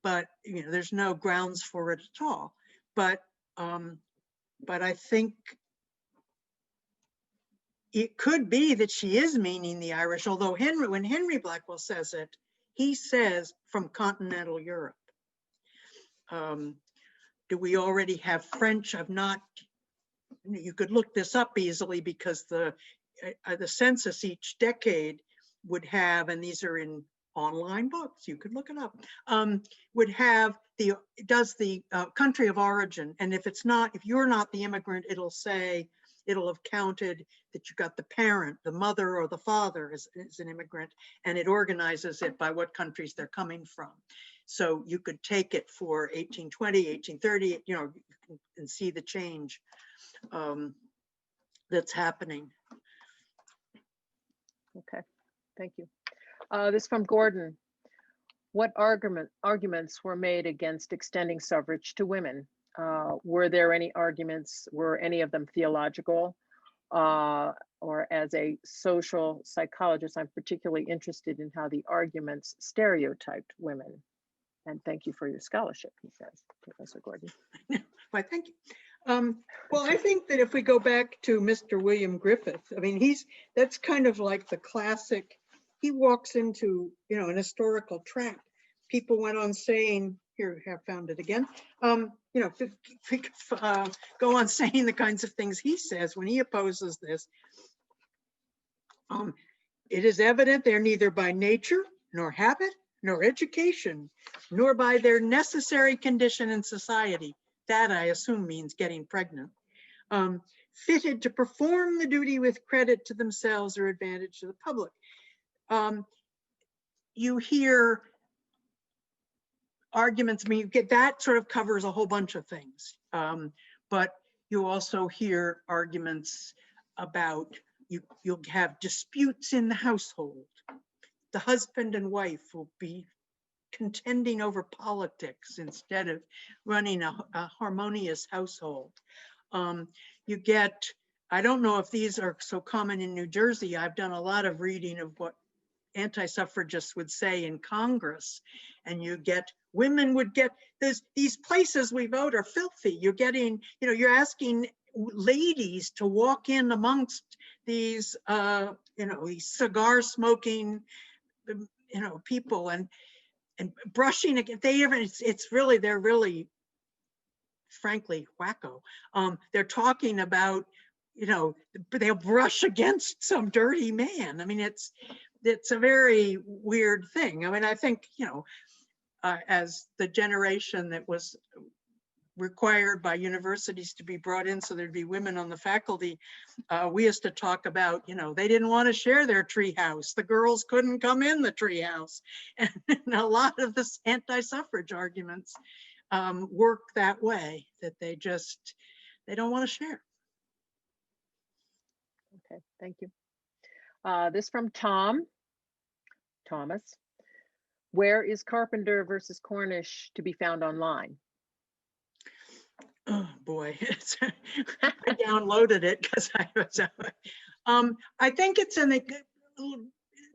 S2: but there's no grounds for it at all. But I think it could be that she is meaning the Irish, although when Henry Blackwell says it, he says from continental Europe. Do we already have French? You could look this up easily, because the census each decade would have, and these are in online books, you could look it up, would have the country of origin. And if you're not the immigrant, it'll have counted that you got the parent, the mother or the father is an immigrant, and it organizes it by what countries they're coming from. So you could take it for 1820, 1830, and see the change that's happening.
S1: Okay, thank you. This from Gordon. What arguments were made against extending suffrage to women? Were there any arguments? Were any of them theological, or as a social psychologist, I'm particularly interested in how the arguments stereotyped women. And thank you for your scholarship, he says, Professor Gordon.
S2: Why, thank you. Well, I think that if we go back to Mr. William Griffith, I mean, that's kind of like the classic, he walks into, an historical track. People went on saying, here, I have found it again, go on saying the kinds of things he says when he opposes this. It is evident they're neither by nature, nor habit, nor education, nor by their necessary condition in society. That I assume means getting pregnant. Fitted to perform the duty with credit to themselves or advantage to the public. You hear arguments, I mean, you get that sort of covers a whole bunch of things. But you also hear arguments about you'll have disputes in the household. The husband and wife will be contending over politics instead of running a harmonious household. You get, I don't know if these are so common in New Jersey. I've done a lot of reading of what anti-suffragists would say in Congress, and you get, women would get, these places we vote are filthy. You're getting, you're asking ladies to walk in amongst these, these cigar smoking, people and brushing again. They're really, frankly, wacko. They're talking about, they'll brush against some dirty man. I mean, it's a very weird thing. I mean, I think, as the generation that was required by universities to be brought in so there'd be women on the faculty, we used to talk about, they didn't want to share their tree house. The girls couldn't come in the tree house. And a lot of the anti-suffrage arguments work that way, that they don't want to share.
S1: Okay, thank you. This from Thomas. Where is Carpenter versus Cornish to be found online?
S2: Oh boy, I downloaded it because I was. I think it's in the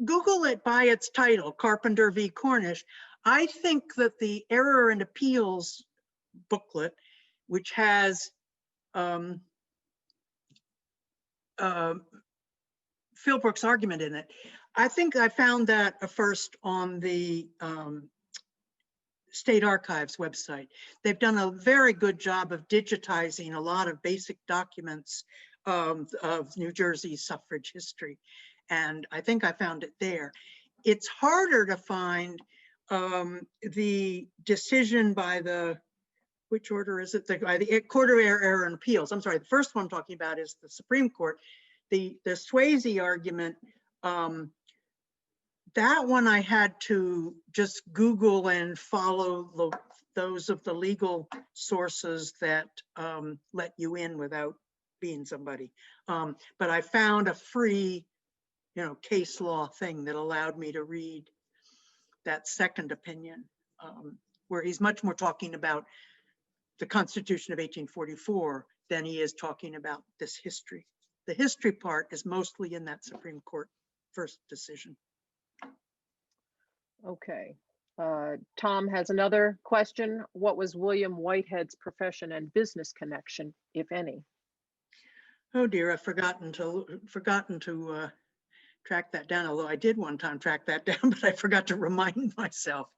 S2: Google it by its title, Carpenter v. Cornish. I think that the Error and Appeals booklet, which has Philbrook's argument in it, I think I found that first on the State Archives website. They've done a very good job of digitizing a lot of basic documents of New Jersey suffrage history. And I think I found it there. It's harder to find the decision by the, which order is it? By the Court of Error and Appeals. I'm sorry, the first one I'm talking about is the Supreme Court. The Swayze argument, that one I had to just Google and follow those of the legal sources that let you in without being somebody. But I found a free, case law thing that allowed me to read that second opinion, where he's much more talking about the Constitution of 1844 than he is talking about this history. The history part is mostly in that Supreme Court first decision.
S1: Okay. Tom has another question. What was William Whitehead's profession and business connection, if any?
S2: Oh dear, I've forgotten to track that down, although I did one time track that down, but I forgot to remind myself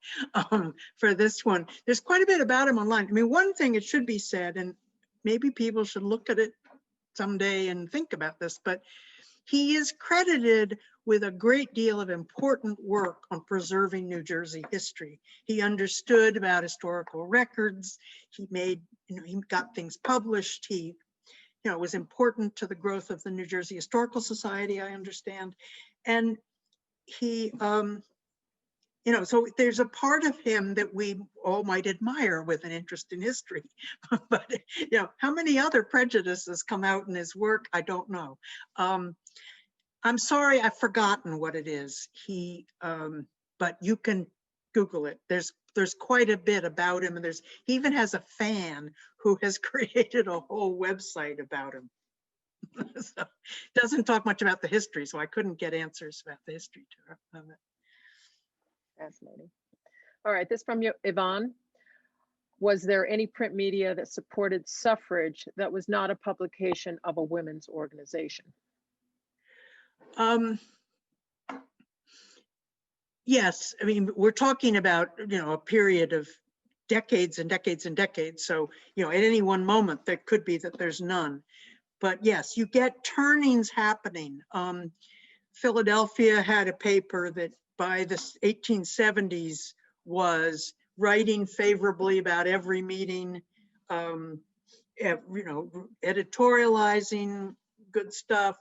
S2: for this one. There's quite a bit about him online. I mean, one thing it should be said, and maybe people should look at it someday and think about this, but he is credited with a great deal of important work on preserving New Jersey history. He understood about historical records. He made, he got things published. He, was important to the growth of the New Jersey Historical Society, I understand. And he, so there's a part of him that we all might admire with an interest in history. But, how many other prejudices come out in his work? I don't know. I'm sorry, I've forgotten what it is. He, but you can Google it. There's quite a bit about him, and he even has a fan who has created a whole website about him. So it doesn't talk much about the history, so I couldn't get answers about the history to her.
S1: Fascinating. All right, this from you, Yvonne. Was there any print media that supported suffrage that was not a publication of a women's organization?
S2: Yes, I mean, we're talking about, a period of decades and decades and decades. So, at any one moment, there could be that there's none. But yes, you get turnings happening. Philadelphia had a paper that by the 1870s was writing favorably about every meeting, editorializing good stuff.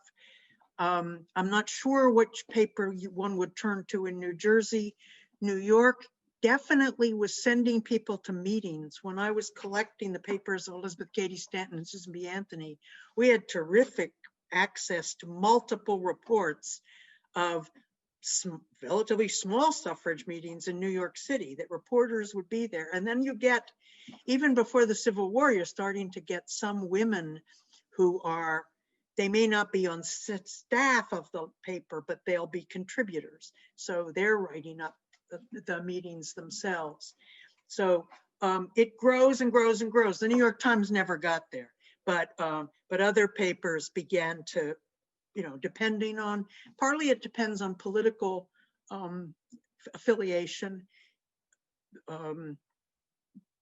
S2: I'm not sure which paper one would turn to in New Jersey. New York definitely was sending people to meetings. When I was collecting the papers of Elizabeth Cady Stanton and Susan B. Anthony, we had terrific access to multiple reports of relatively small suffrage meetings in New York City that reporters would be there. And then you get, even before the Civil War, you're starting to get some women who are, they may not be on staff of the paper, but they'll be contributors. So they're writing up the meetings themselves. So it grows and grows and grows. The New York Times never got there, but other papers began to, depending on, partly it depends on political affiliation,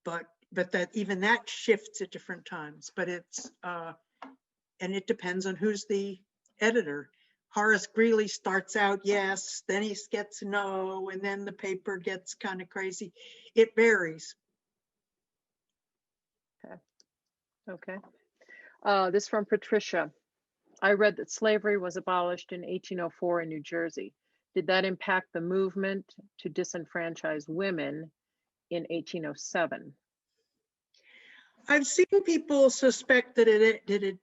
S2: but that even that shifts at different times. But it's and it depends on who's the editor. Horace Greeley starts out yes, then he gets no, and then the paper gets kind of crazy. It varies.
S1: Okay. This from Patricia. I read that slavery was abolished in 1804 in New Jersey. Did that impact the movement to disenfranchise women in 1807?
S2: I've seen people suspect that it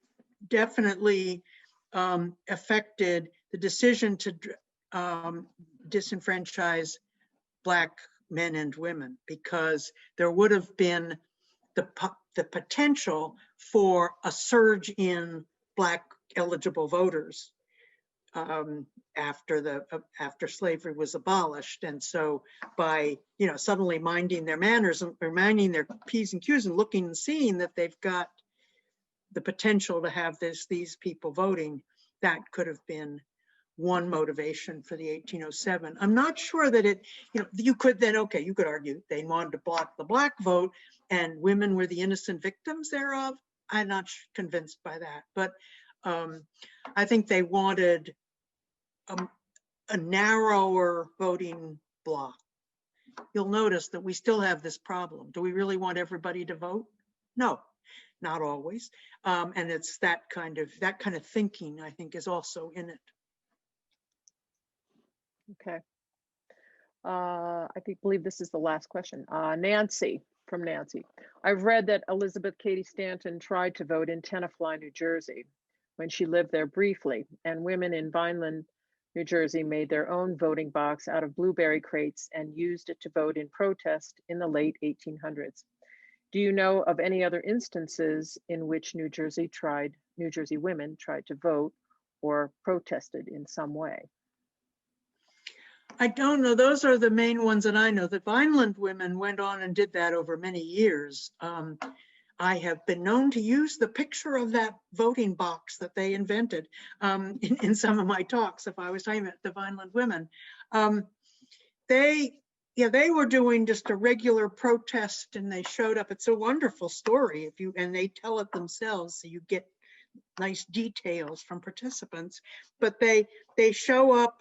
S2: definitely affected the decision to disenfranchise Black men and women, because there would have been the potential for a surge in Black eligible voters after slavery was abolished. And so by suddenly minding their manners and minding their P's and Q's and looking and seeing that they've got the potential to have these people voting, that could have been one motivation for the 1807. I'm not sure that it, you could then, you could argue they wanted to block the Black vote and women were the innocent victims thereof. I'm not convinced by that, but I think they wanted a narrower voting bloc. You'll notice that we still have this problem. Do we really want everybody to vote? No, not always. And it's that kind of thinking, I think, is also in it.
S1: Okay. I believe this is the last question. Nancy, from Nancy. I've read that Elizabeth Cady Stanton tried to vote in Tenafly, New Jersey, when she lived there briefly, and women in Vineland, New Jersey made their own voting box out of blueberry crates and used it to vote in protest in the late 1800s. Do you know of any other instances in which New Jersey women tried to vote or protested in some way?
S2: I don't know. Those are the main ones that I know. The Vineland women went on and did that over many years. I have been known to use the picture of that voting box that they invented in some of my talks, if I was talking about the Vineland women. They were doing just a regular protest, and they showed up. It's a wonderful story and they tell it themselves, so you get nice details from participants. But they show up,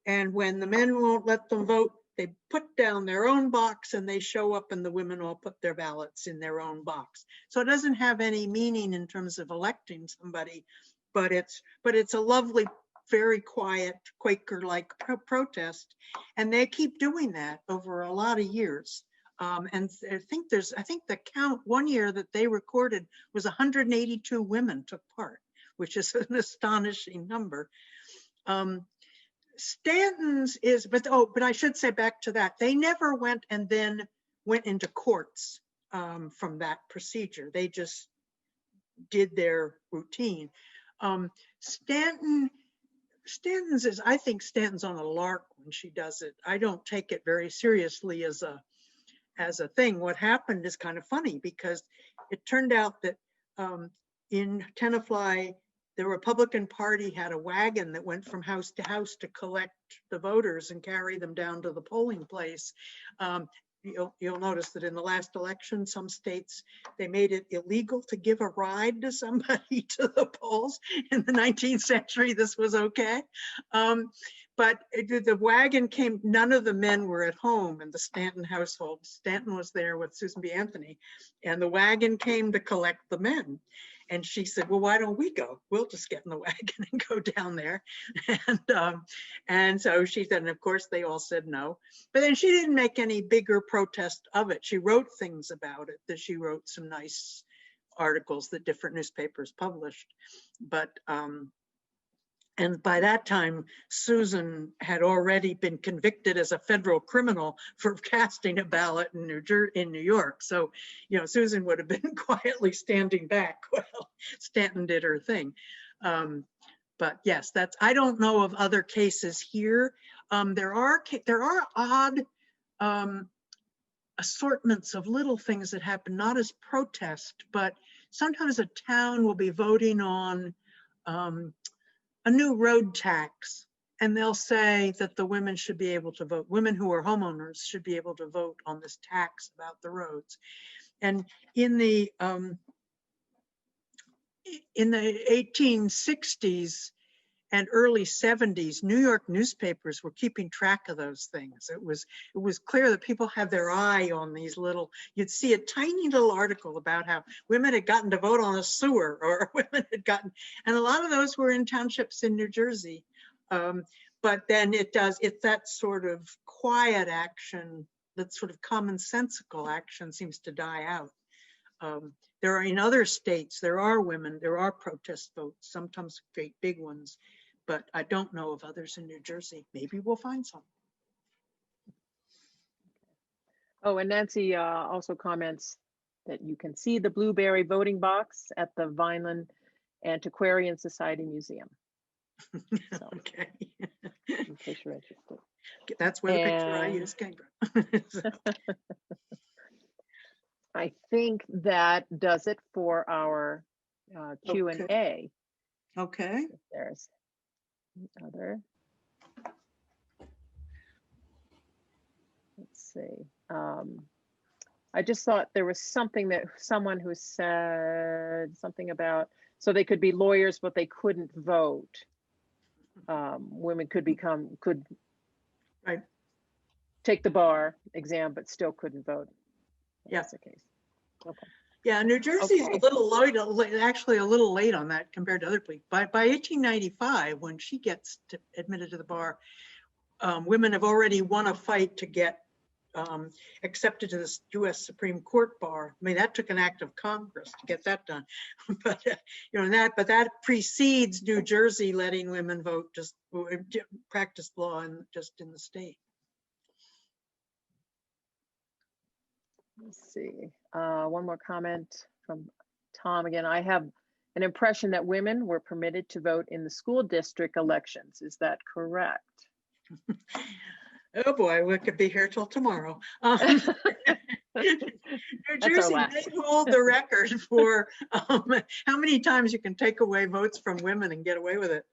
S2: and when the men won't let them vote, they put down their own box and they show up, and the women all put their ballots in their own box. So it doesn't have any meaning in terms of electing somebody, but it's a lovely, very quiet Quaker-like protest. And they keep doing that over a lot of years. And I think the count one year that they recorded was 182 women took part, which is an astonishing number. Stanton's is, but I should say back to that, they never went and then went into courts from that procedure. They just did their routine. Stanton's is, I think Stanton's on a lark when she does it. I don't take it very seriously as a thing. What happened is kind of funny because it turned out that in Tenafly, the Republican Party had a wagon that went from house to house to collect the voters and carry them down to the polling place. You'll notice that in the last election, some states, they made it illegal to give a ride to somebody to the polls. In the 19th century, this was okay. But the wagon came, none of the men were at home in the Stanton household. Stanton was there with Susan B. Anthony, and the wagon came to collect the men. And she said, well, why don't we go? We'll just get in the wagon and go down there. And so she said, and of course they all said no. But then she didn't make any bigger protest of it. She wrote things about it, that she wrote some nice articles that different newspapers published. But, and by that time, Susan had already been convicted as a federal criminal for casting a ballot in New York. So, you know, Susan would have been quietly standing back while Stanton did her thing. But yes, I don't know of other cases here. There are odd assortments of little things that happen, not as protest, but sometimes a town will be voting on a new road tax, and they'll say that the women should be able to vote. Women who are homeowners should be able to vote on this tax about the roads. And in the 1860s and early 70s, New York newspapers were keeping track of those things. It was clear that people had their eye on these little, you'd see a tiny little article about how women had gotten to vote on a sewer, or women had gotten, and a lot of those were in townships in New Jersey. But then it's that sort of quiet action, that sort of commonsensical action seems to die out. There are, in other states, there are protest votes, sometimes great big ones, but I don't know of others in New Jersey. Maybe we'll find some.
S1: Oh, and Nancy also comments that you can see the blueberry voting box at the Vineland Antiquarian Society Museum. So,
S2: okay.
S1: in case you're interested.
S2: That's where the picture I use came from.
S1: I think that does it for our Q&A.
S2: Okay.
S1: If there's other. Let's see. I just thought there was something that someone who said something about, so they could be lawyers, but they couldn't vote. Women could
S2: right.
S1: Take the bar exam, but still couldn't vote.
S2: That's
S1: the case. Okay.
S2: Yeah, New Jersey's a little late, actually a little late on that compared to other places. By 1895, when she gets admitted to the bar, women have already won a fight to get accepted to the U.S. Supreme Court bar. I mean, that took an act of Congress to get that done. But you know, that precedes New Jersey letting women vote, just practice law and just in the state.
S1: Let's see. One more comment from Tom again. I have an impression that women were permitted to vote in the school district elections. Is that correct?
S2: Oh boy, we could be here till tomorrow. New Jersey may hold the record for how many times you can take away votes from women and get away with it.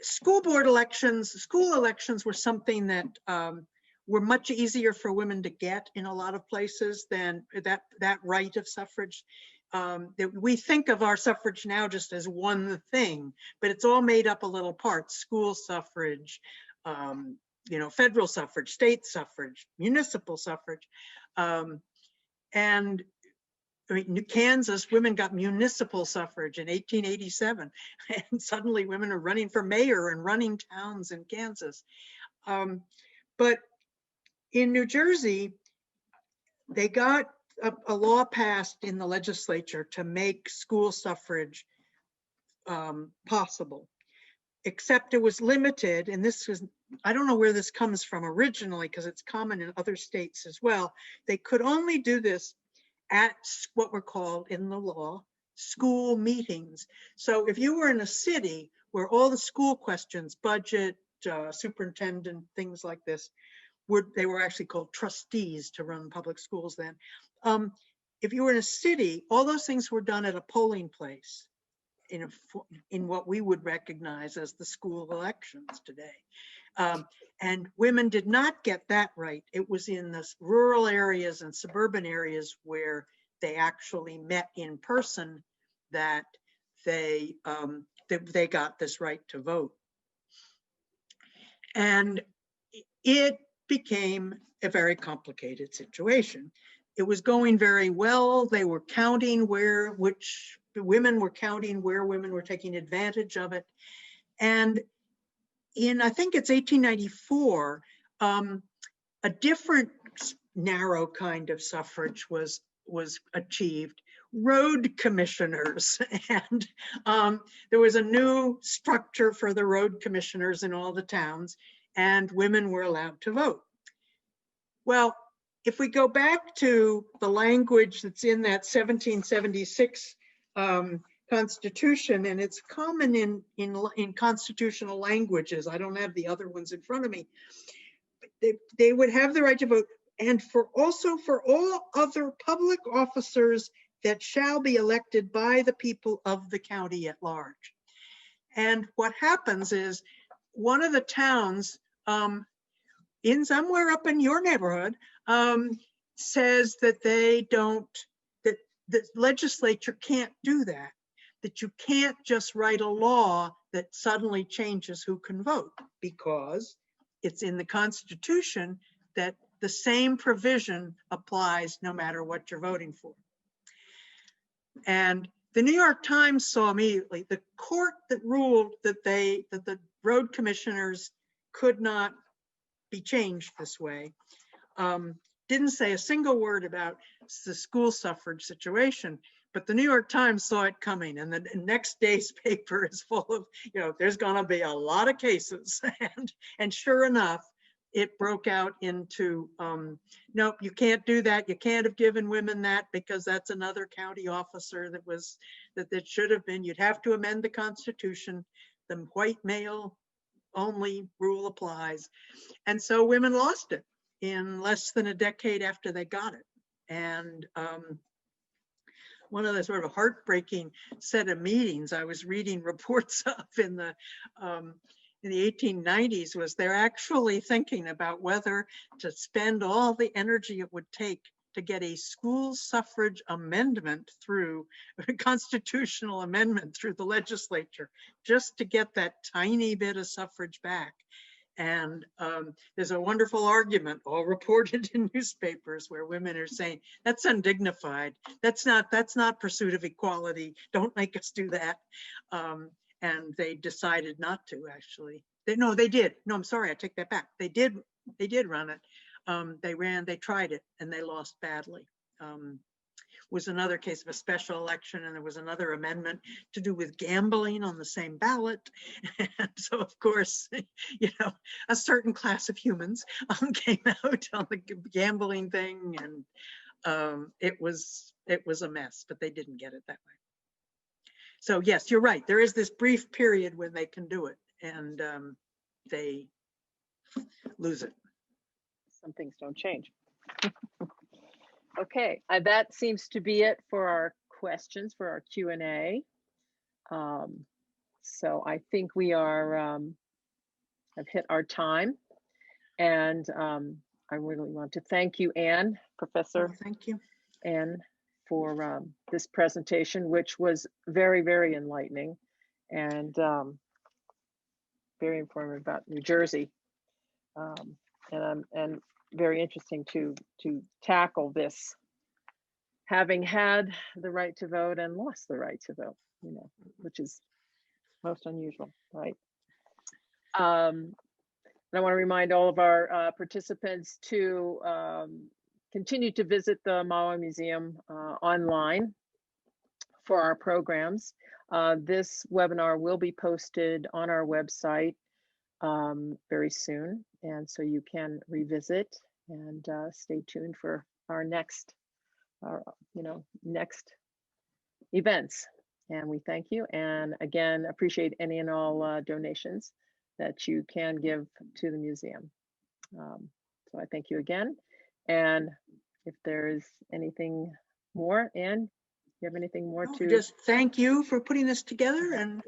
S2: School elections were something that were much easier for women to get in a lot of places than that right of suffrage. We think of our suffrage now just as one thing, but it's all made up of little parts: school suffrage, you know, federal suffrage, state suffrage, municipal suffrage. And I mean, Kansas, women got municipal suffrage in 1887, and suddenly women are running for mayor and running towns in Kansas. But in New Jersey, they got a law passed in the legislature to make school suffrage possible, except it was limited. And this was, I don't know where this comes from originally, because it's common in other states as well. They could only do this at what were called in the law school meetings. So if you were in a city where all the school questions, budget, superintendent, things like this, they were actually called trustees to run public schools then. If you were in a city, all those things were done at a polling place in what we would recognize as the school elections today. And women did not get that right. It was in the rural areas and suburban areas where they actually met in person that they got this right to vote. And it became a very complicated situation. It was going very well. They were counting women were counting where women were taking advantage of it. And in, I think it's 1894, a different narrow kind of suffrage was achieved. Road commissioners, and there was a new structure for the road commissioners in all the towns, and women were allowed to vote. Well, if we go back to the language that's in that 1776 Constitution, and it's common in constitutional languages, I don't have the other ones in front of me, they would have the right to vote, and also for all other public officers that shall be elected by the people of the county at large. And what happens is one of the towns in somewhere up in your neighborhood says that that the legislature can't do that you can't just write a law that suddenly changes who can vote, because it's in the Constitution that the same provision applies no matter what you're voting for. And the New York Times saw immediately the court that ruled that the road commissioners could not be changed this way, didn't say a single word about the school suffrage situation, but the New York Times saw it coming, and the next day's paper is full of, there's gonna be a lot of cases. And sure enough, it broke out into, nope, you can't do that. You can't have given women that because that's another county officer that should have been. You'd have to amend the Constitution. The white male only rule applies. And so women lost it in less than a decade after they got it. And one of the sort of heartbreaking set of meetings I was reading reports of in the 1890s was they're actually thinking about whether to spend all the energy it would take to get a school suffrage amendment through, a constitutional amendment through the legislature, just to get that tiny bit of suffrage back. And there's a wonderful argument all reported in newspapers where women are saying, that's undignified. That's not pursuit of equality. Don't make us do that. And they decided not to, actually. They did. No, I'm sorry, I take that back. They did run it. They tried it, and they lost badly. Was another case of a special election, and there was another amendment to do with gambling on the same ballot. And so, of course, a certain class of humans came out on the gambling thing, and it was a mess, but they didn't get it that way. So yes, you're right. There is this brief period when they can do it, and they lose it.
S1: Some things don't change. Okay, that seems to be it for our questions, for our Q&A. So I think we have hit our time, and I really want to thank you, Anne, Professor.
S2: Thank you,
S1: Anne, for this presentation, which was very, very enlightening and very informative about New Jersey, and very interesting to tackle this, having had the right to vote and lost the right to vote, which is most unusual, right? And I want to remind all of our participants to continue to visit the Mahwah Museum online for our programs. This webinar will be posted on our website very soon, and so you can revisit and stay tuned for our next events. And we thank you. And again, appreciate any and all donations that you can give to the museum. So I thank you again. And if there's anything more, Anne, you have anything more
S2: No,
S1: to?
S2: just thank you for putting this together, and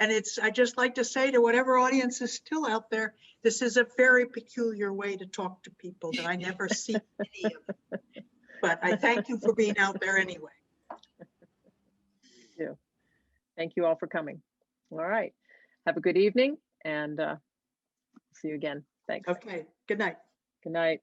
S2: I just like to say to whatever audience is still out there, this is a very peculiar way to talk to people that I never see any of it. But I thank you for being out there anyway.
S1: Thank you all for coming. All right. Have a good evening and see you again. Thanks.
S2: Okay. Good night.
S1: Good night.